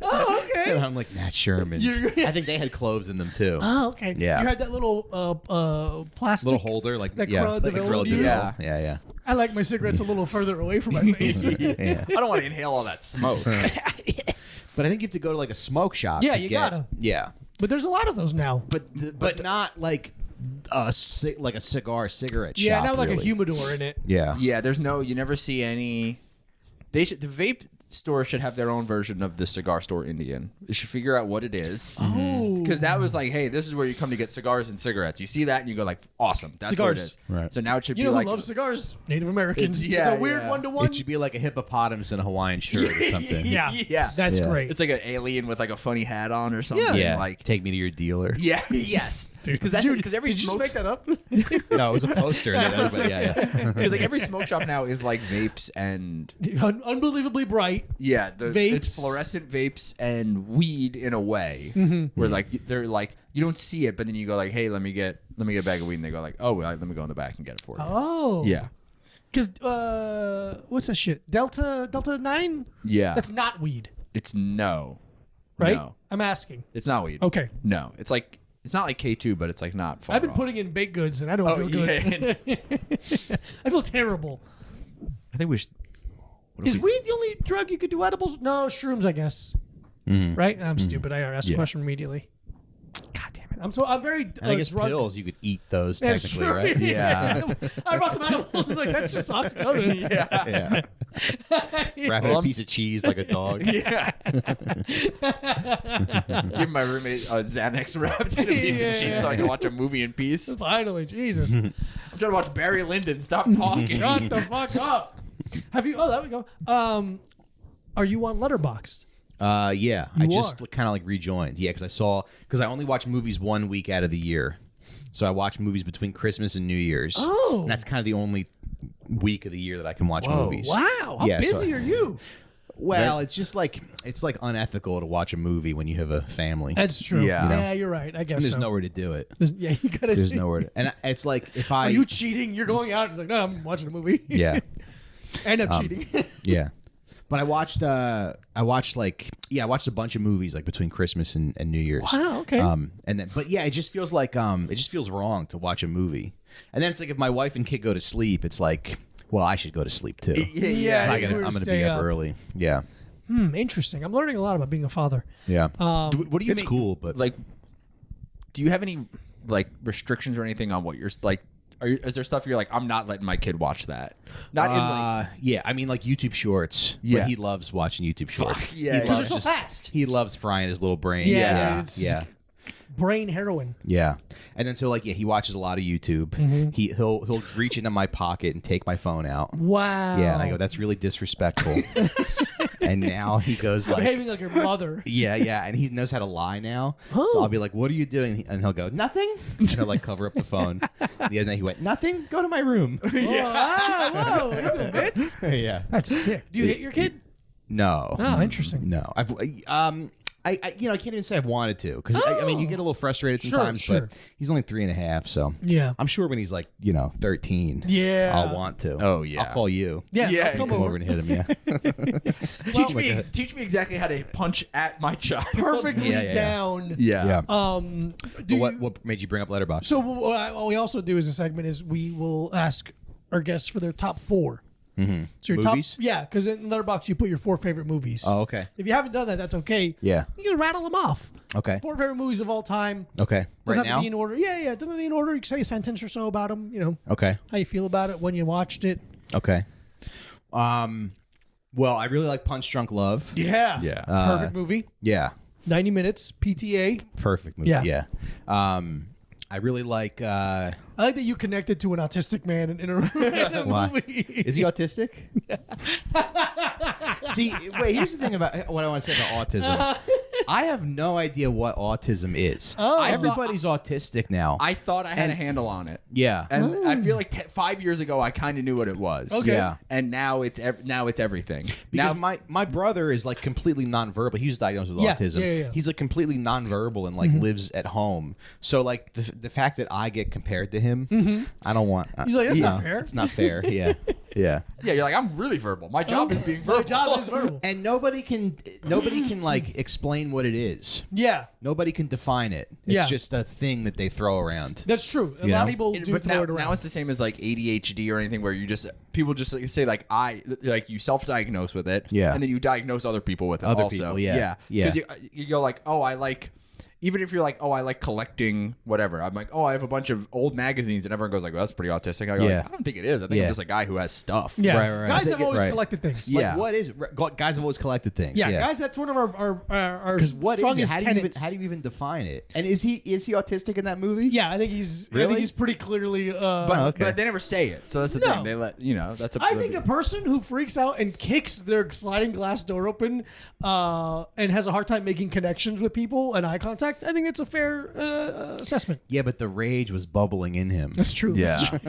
Oh, okay. And I'm like Nat Shermans. I think they had cloves in them too. Oh, okay. Yeah. You had that little plastic. Little holder, like That yeah, Cruella like de a Vil Cruella would de Vil. use? Yeah. I like my cigarettes a little further away from my face. Yeah. I don't want to inhale all that smoke. But I think you have to go to like a smoke shop. Yeah, to you get, gotta. Yeah, But there's a lot of those now. but not like like a cigarette Yeah, shop. not like really. a humidor in it. Yeah. Yeah, you never see any. The vape store should have their own version of the cigar store Indian. They should figure out what it is. Oh. because that was like, hey, this is where you come to get cigars and cigarettes. You see that and you go like, awesome, that's Cigars. what it is. Right. So now it should You be know like, who loves cigars? Native Americans. It's- yeah, it's a weird yeah. one-to-one. It should be like a hippopotamus in a Hawaiian shirt or something. Yeah. yeah, That's Yeah. great. it's like an alien with like a funny hat on or something. Yeah. like Take me to your dealer. yeah, yes, because that's because every Did you just smoke make that up? No, it was a poster. And everybody, yeah. because like every smoke shop now is like vapes and Unbelievably bright. yeah, Vapes. it's fluorescent vapes and weed in a way where like they're like you don't see it, but then you go like, hey, let me get a bag of weed, and they go like, oh, well, let me go in the back and get it for you. Oh. Yeah, Because, what's that shit? Delta 9? yeah, That's not weed, it's no, right? No, I'm asking. it's not weed. Okay. No, it's like it's not like K2, but it's like not far. I've been off. putting in baked goods and I don't Oh, feel good. yeah. I feel terrible. I think we should. Is weed the only drug you could do edibles? No, shrooms, I guess. Right? I'm stupid. I asked the Yeah. question immediately. God damn it. I'm very And I guess drug. pills, you could eat those That's technically, true. right? Yeah. I brought some edibles and like, that's just oxycodone. Yeah. Wrap it in a piece of cheese like a dog. Yeah. Give my roommate a Xanax wrapped in a piece of cheese so I can watch a movie in peace. Finally, Jesus. I'm trying to watch Barry Lyndon. Stop talking. Shut the fuck up. Have you? Oh, there we go. Are you on Letterboxd? Yeah. I just are. kind of like rejoined. Yeah, because I only watch movies 1 week out of the year. So I watch movies between Christmas and New Year's. Oh. And that's kind of the only week of the year that I can watch movies. Wow, how Yeah, so- busy are you? Well, it's just like unethical to watch a movie when you have a family. That's true. Yeah. Yeah, you're right. I guess And there's so. nowhere to do it. Yeah, you gotta. There's nowhere to, and it's like if I Are you cheating? You're going out and it's like, no, I'm watching a movie. yeah. And I'm cheating. Yeah. But I watched a bunch of movies like between Christmas and New Year's. Wow, okay. And then but yeah, it just feels like it just feels wrong to watch a movie. And then it's like if my wife and kid go to sleep, it's like, well, I should go to sleep too. Yeah, So it's weird I'm to gonna stay be up up. early. Yeah. Interesting. I'm learning a lot about being a father. Yeah. What do you It's make- cool, but like, do you have any like restrictions or anything on what you're like? Is there stuff you're like, I'm not letting my kid watch that? Not in like, yeah, I mean like YouTube Shorts. Yeah. But he loves watching YouTube Shorts. yeah, He because loves they're so fast. He loves frying his little brain. Yeah, yeah, it's- yeah. Brain heroin. Yeah, and then so like he watches a lot of YouTube. He'll reach into my pocket and take my phone out. Wow. Yeah, and I go, that's really disrespectful. And now he goes like, Behaving like your mother. yeah, and he knows how to lie now. So I'll be like, what are you doing? And he'll go, nothing. And he'll like cover up the phone. The other night he went, nothing. Go to my room. Whoa, these little bits. Yeah. That's sick. Do you hit your kid? No. Oh, interesting. No. I can't even say I've wanted to because I mean you get a little frustrated sometimes, sure. but he's only 3.5, so Yeah. I'm sure when he's like 13, Yeah. I'll want to. Oh, yeah. I'll call you. Yeah, Yeah, I'll come Come over. over and hit him. Yeah, teach me exactly how to punch at my child. Perfectly Yeah. down. Yeah. yeah. Do But you- what made you bring up Letterboxd? So what we also do as a segment is we will ask our guests for their top 4. Mm-hmm. So your Movies? top, yeah, because in Letterboxd you put your 4 favorite movies. Oh, okay. If you haven't done that, that's okay. Yeah. You can rattle them off. Okay. 4 favorite movies of all time. Okay. Doesn't Right have now. to be in order. Yeah. It doesn't have to be in order. You can say a sentence or so about them. You know Okay. how you feel about it when you watched it. Okay. Well, I really like Punch Drunk Love. Yeah. Yeah. Perfect movie. Yeah. 90 minutes. PTA. Perfect movie. Yeah. Yeah. I really like. I like that you connected to an autistic man in a Why? movie. Is he autistic? See, wait. Here's the thing about what I want to say about autism. I have no idea what autism is. Oh. Everybody's autistic now. I thought I had a handle on it. Yeah. And I feel like 5 years ago, I kind of knew what it was. Okay. Yeah. And now it's everything. Because now, my brother is like completely nonverbal. He was diagnosed with Yeah, autism. yeah. He's like completely nonverbal and like lives at home. So like the fact that I get compared to him, I don't want. He's like, that's you not know, fair. It's not fair. Yeah, yeah. yeah, you're like, I'm really verbal. My job is being verbal. My job is verbal. And nobody can like explain what it is. Yeah. Nobody can define it. It's Yeah. just a thing that they throw around. That's true. A You lot of know? people do But throw now, it around. now it's the same as like ADHD or anything where people just like, say like you self-diagnose with it, Yeah. and then you diagnose other people with it. Other also. people, yeah. Yeah. Because you go like, oh, I like even if you're like, oh, I like collecting whatever. I'm like, oh, I have a bunch of old magazines, and everyone goes like, well, that's pretty autistic. I go, like, I don't think it is. I think I'm just a guy who has stuff. Yeah, Right. guys have always collected things. Like, what is it? Guys have always collected things. Yeah, guys, that's one of our what is it? strongest How tenets. do you even define it? And is he autistic in that movie? Yeah, I think he's pretty clearly. But they never say it, so that's the thing. They let that's. I think a person who freaks out and kicks their sliding glass door open and has a hard time making connections with people and eye contact, I think it's a fair assessment. Yeah, but the rage was bubbling in him. That's true. Yeah. All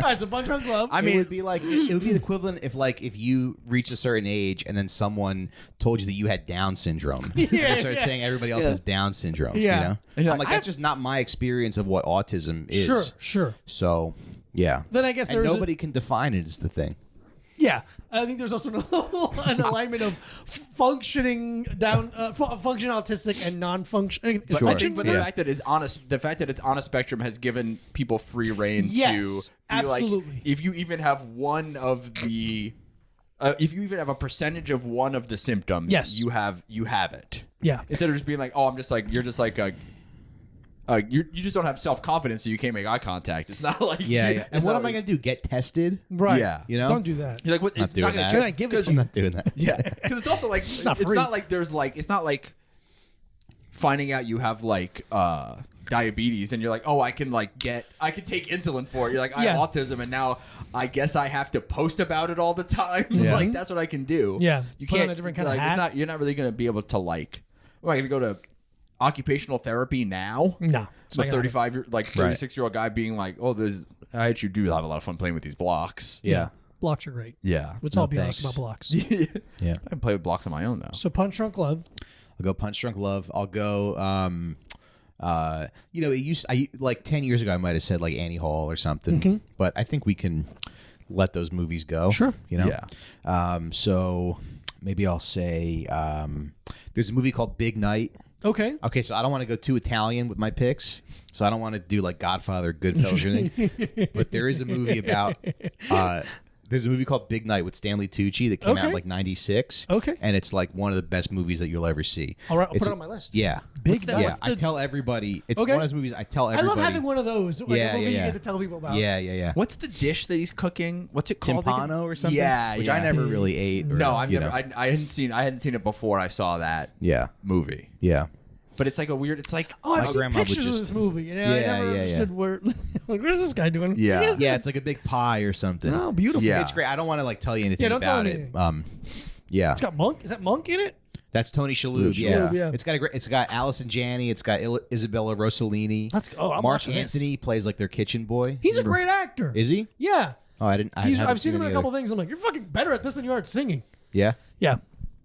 right, so Punch Drunk Love. I mean, it would be like it would be the equivalent if you reach a certain age and then someone told you that you had Down syndrome. And started saying everybody else has Down syndrome. Yeah. You know? I'm like, that's just not my experience of what autism is. Sure. So, yeah. Then I guess nobody can define it is the thing. Yeah, I think there's also an alignment of functioning autistic and non-functioning. But I think the fact that it's on a spectrum has given people free reign to be absolutely. Like, if you even have one of the, if you even have a percentage of one of the symptoms, you have it. Yeah. Instead of just being like, oh, you're just like a. You just don't have self-confidence, so you can't make eye contact. It's not like And what am I going to do? Get tested? Right. Yeah. You know? Don't do that. You're like, what? It's not going to give it to I'm not doing that. Yeah, because it's also like it's not free. not like there's like it's not like finding out you have like diabetes and you're like, oh, I can take insulin for it. You're like, I have autism, and now I guess I have to post about it all the time. Like that's what I can do. Yeah, you put can't on a different kind of like hat. it's not. You're not really going to be able to like. Am I going to go to occupational therapy now? No, So 36-year-old guy being like, oh, I actually do have a lot of fun playing with these blocks. Yeah. Blocks are great. Yeah. Let's all be honest about blocks. Yeah. I can play with blocks on my own though. So Punch Drunk Love. I'll go Punch Drunk Love. I'll go like 10 years ago I might have said like Annie Hall or something. But I think we can let those movies go. Sure. You know? Yeah. So maybe I'll say there's a movie called Big Night. Okay, so I don't want to go too Italian with my picks. So I don't want to do like Godfather, Goodfellas or anything. But there is a movie about there's a movie called Big Night with Stanley Tucci that came out in like 96. Okay. And it's like one of the best movies that you'll ever see. All right, I'll put it on my list. Yeah. Big Night. Yeah, I tell everybody. It's one of those movies I tell I everybody. love having one of those. Like a movie you get to tell people about. Yeah. What's the dish that he's cooking? What's it called? Timpano or something? Yeah, Which I never really ate. Or, no, I've never. I hadn't seen it before I saw that movie. Yeah. But it's like a weird. It's like I've seen grandma would pictures of just- this movie. And I never understood where. Like, where's this guy doing? Yeah. Yeah, it's like a big pie or something. Oh, beautiful. Yeah. It's great. I don't want to like tell you anything don't tell about it. anything. Yeah. It's got Monk. Is that Monk in it? That's Tony Shalhoub. Shalhoub, yeah. It's got Allison Janney. It's got Isabella Rossellini. I'm Mark watching this. Anthony plays like their kitchen boy. He's a great actor. Is he? Yeah. Oh, I didn't. I've seen him in a couple things. I'm like, you're fucking better at this than you are at singing. Yeah. Yeah.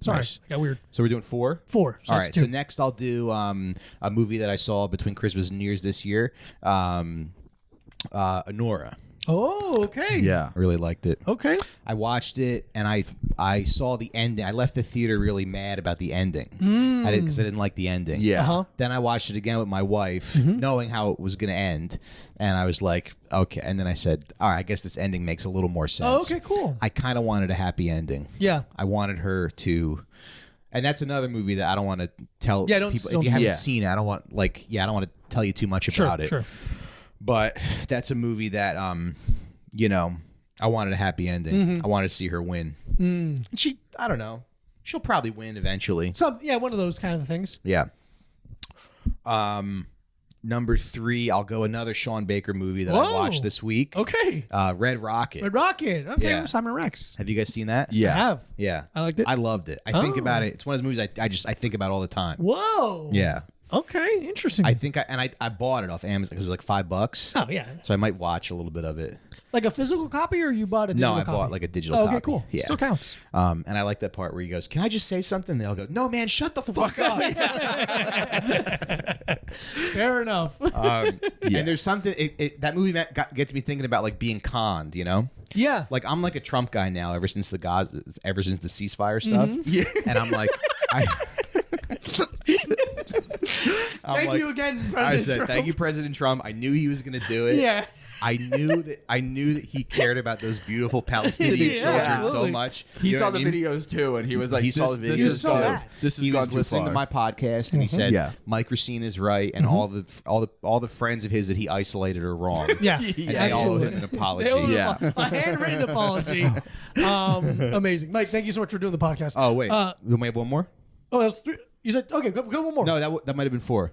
Sorry, Nice. I got weird. So we're doing 4. 4. So All that's right. 2. So next I'll do a movie that I saw between Christmas and New Year's this year. Honora. Oh, okay. yeah. I really liked it. Okay. I watched it and I saw the ending. I left the theater really mad about the ending. Because I didn't like the ending. Yeah. Uh-huh. Then I watched it again with my wife, knowing how it was going to end, and I was like, okay. And then I said, all right, I guess this ending makes a little more sense. Oh, okay, cool. I kind of wanted a happy ending. Yeah. I wanted her to, and that's another movie that I don't want to tell Yeah, don't- people. don't- If you haven't Yeah. seen it, I don't want I don't want to tell you too much about it. Sure. But that's a movie that I wanted a happy ending. I wanted to see her win. She, I don't know. She'll probably win eventually. So yeah, one of those kind of things. Yeah. Number 3, I'll go another Sean Baker movie that I Whoa. watched this week. Okay. Red Rocket. Red Rocket. Okay, Yeah. Simon Rex. Have you guys seen that? Yeah. I have. Yeah. I liked it. I loved it. I think about it. It's one of those movies I think about all the time. Whoa. Yeah. Okay, interesting. I think I bought it off Amazon because it was like $5. Oh yeah. So I might watch a little bit of it. Like a physical copy, or you bought a digital No, I copy? bought like a digital Oh, copy. okay, cool. Yeah. Still counts. And I like that part where he goes, "Can I just say something?" They all go, "No, man, shut the fuck up." Fair enough. And there's something that movie gets me thinking about like being conned, you know? Yeah. Like I'm like a Trump guy now ever since the ceasefire stuff. Yeah. And I'm like Thank you again, President I said, Trump. "Thank you, President Trump. I knew he was going to do it." Yeah. I knew that he cared about those beautiful Palestinian children absolutely. so much. He You know saw what the I mean? videos too, and he was like, He saw the this videos is so gone- mad. This is He gone was too listening far. to my podcast, and he said, Yeah. "Mike Recine is right, and all the friends of his that he isolated are wrong." Yeah, And they all owe him an apology. They owe him Yeah. a handwritten apology. Amazing, Mike. Thank you so much for doing the podcast. Oh wait, we may have one more. Oh, that's 3. You said okay. Go one more. No, that might have been 4.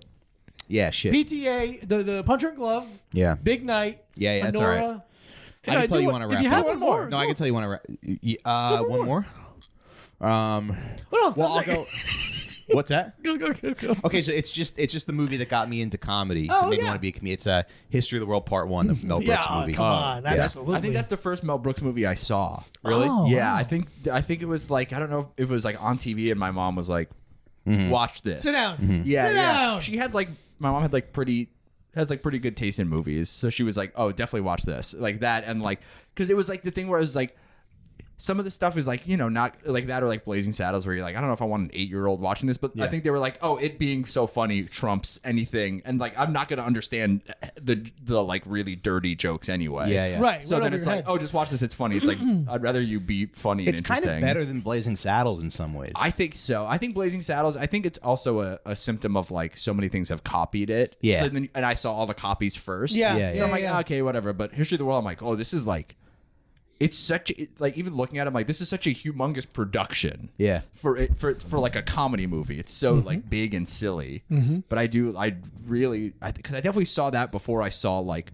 Yeah, shit. PTA, the Puncher and Glove. Yeah. Big Night. Yeah, that's all Menorah. right. I can tell you want to wrap. If you up. have one more, No, I can tell you want to wrap. One more. Well, I'll go. What's that? Go. Okay, so it's just the movie that got me into comedy. Oh, That made me yeah. want to be a comedian. It's History of the World Part 1, the Mel Brooks Yeah, movie. come on, absolutely. I think that's the first Mel Brooks movie I saw. Really? Oh, Yeah, wow. I think it was like, I don't know if it was like on TV, and my mom was like, watch this. Sit down. Yeah, Sit yeah. down. She had like, my mom had like pretty good taste in movies, so she was like, oh, definitely watch this, like that, and like, because it was like the thing where it was like, some of the stuff is like, not like that, or like Blazing Saddles, where you're like, I don't know if I want an 8-year-old watching this, but I think they were like, oh, it being so funny trumps anything, and like, I'm not gonna understand the like really dirty jokes anyway. Yeah. Right. So right then over it's your like, head. oh, just watch this. It's funny. It's like, I'd rather you be funny It's and kind interesting. of better than Blazing Saddles in some ways. I think so. I think Blazing Saddles, I think it's also a symptom of like so many things have copied it. Yeah. So then, and I saw all the copies first. Yeah, So I'm like, yeah. okay, whatever. But History of the World, I'm like, oh, this is like, it's such like, even looking at it, I'm like, this is such a humongous production. Yeah. For like a comedy movie. It's so like big and silly. But I definitely saw that before I saw like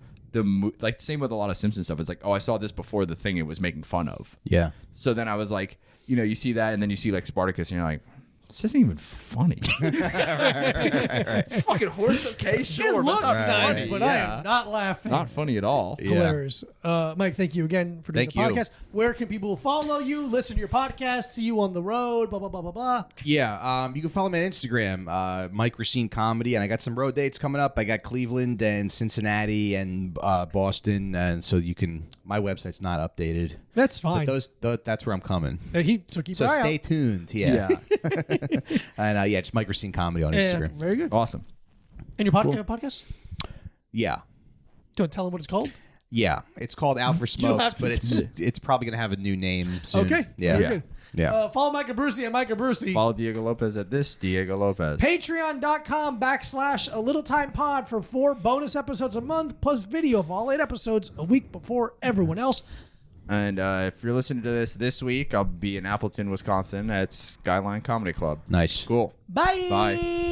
like same with a lot of Simpsons stuff. It's like, oh, I saw this before the thing it was making fun of. Yeah. So then I was like, you see that, and then you see like Spartacus, and you're like, this isn't even funny. Fucking horse, okay, sure. It but looks it's not nice, funny. but I Yeah. am not laughing. Not funny at all. Yeah. Hilarious. Mike, thank you again for doing Thank the you. podcast. Where can people follow you, listen to your podcast, see you on the road, blah, blah, blah, blah, blah? Yeah, you can follow me on Instagram, Mike Recine Comedy, and I got some road dates coming up. I got Cleveland and Cincinnati and Boston, and so my website's not updated. That's fine. But that's where I'm coming. Keep So an eye stay out. tuned. Yeah. And just Mike Recine Comedy on Yeah, Instagram. very good. Awesome. And your podcast? Yeah. Do you want to tell them what it's called? Yeah, it's called Out for don't have Smokes, to but it's probably gonna have a new name soon. Okay. Yeah. Very good. Yeah. Follow Mike Abruzzi at Mike Abruzzi. Follow Diego Lopez at this Diego Lopez. Patreon.com/A Little Time Pod for 4 bonus episodes a month, plus video of all 8 episodes a week before everyone else. And if you're listening to this week, I'll be in Appleton, Wisconsin at Skyline Comedy Club. Nice. Cool. Bye. Bye.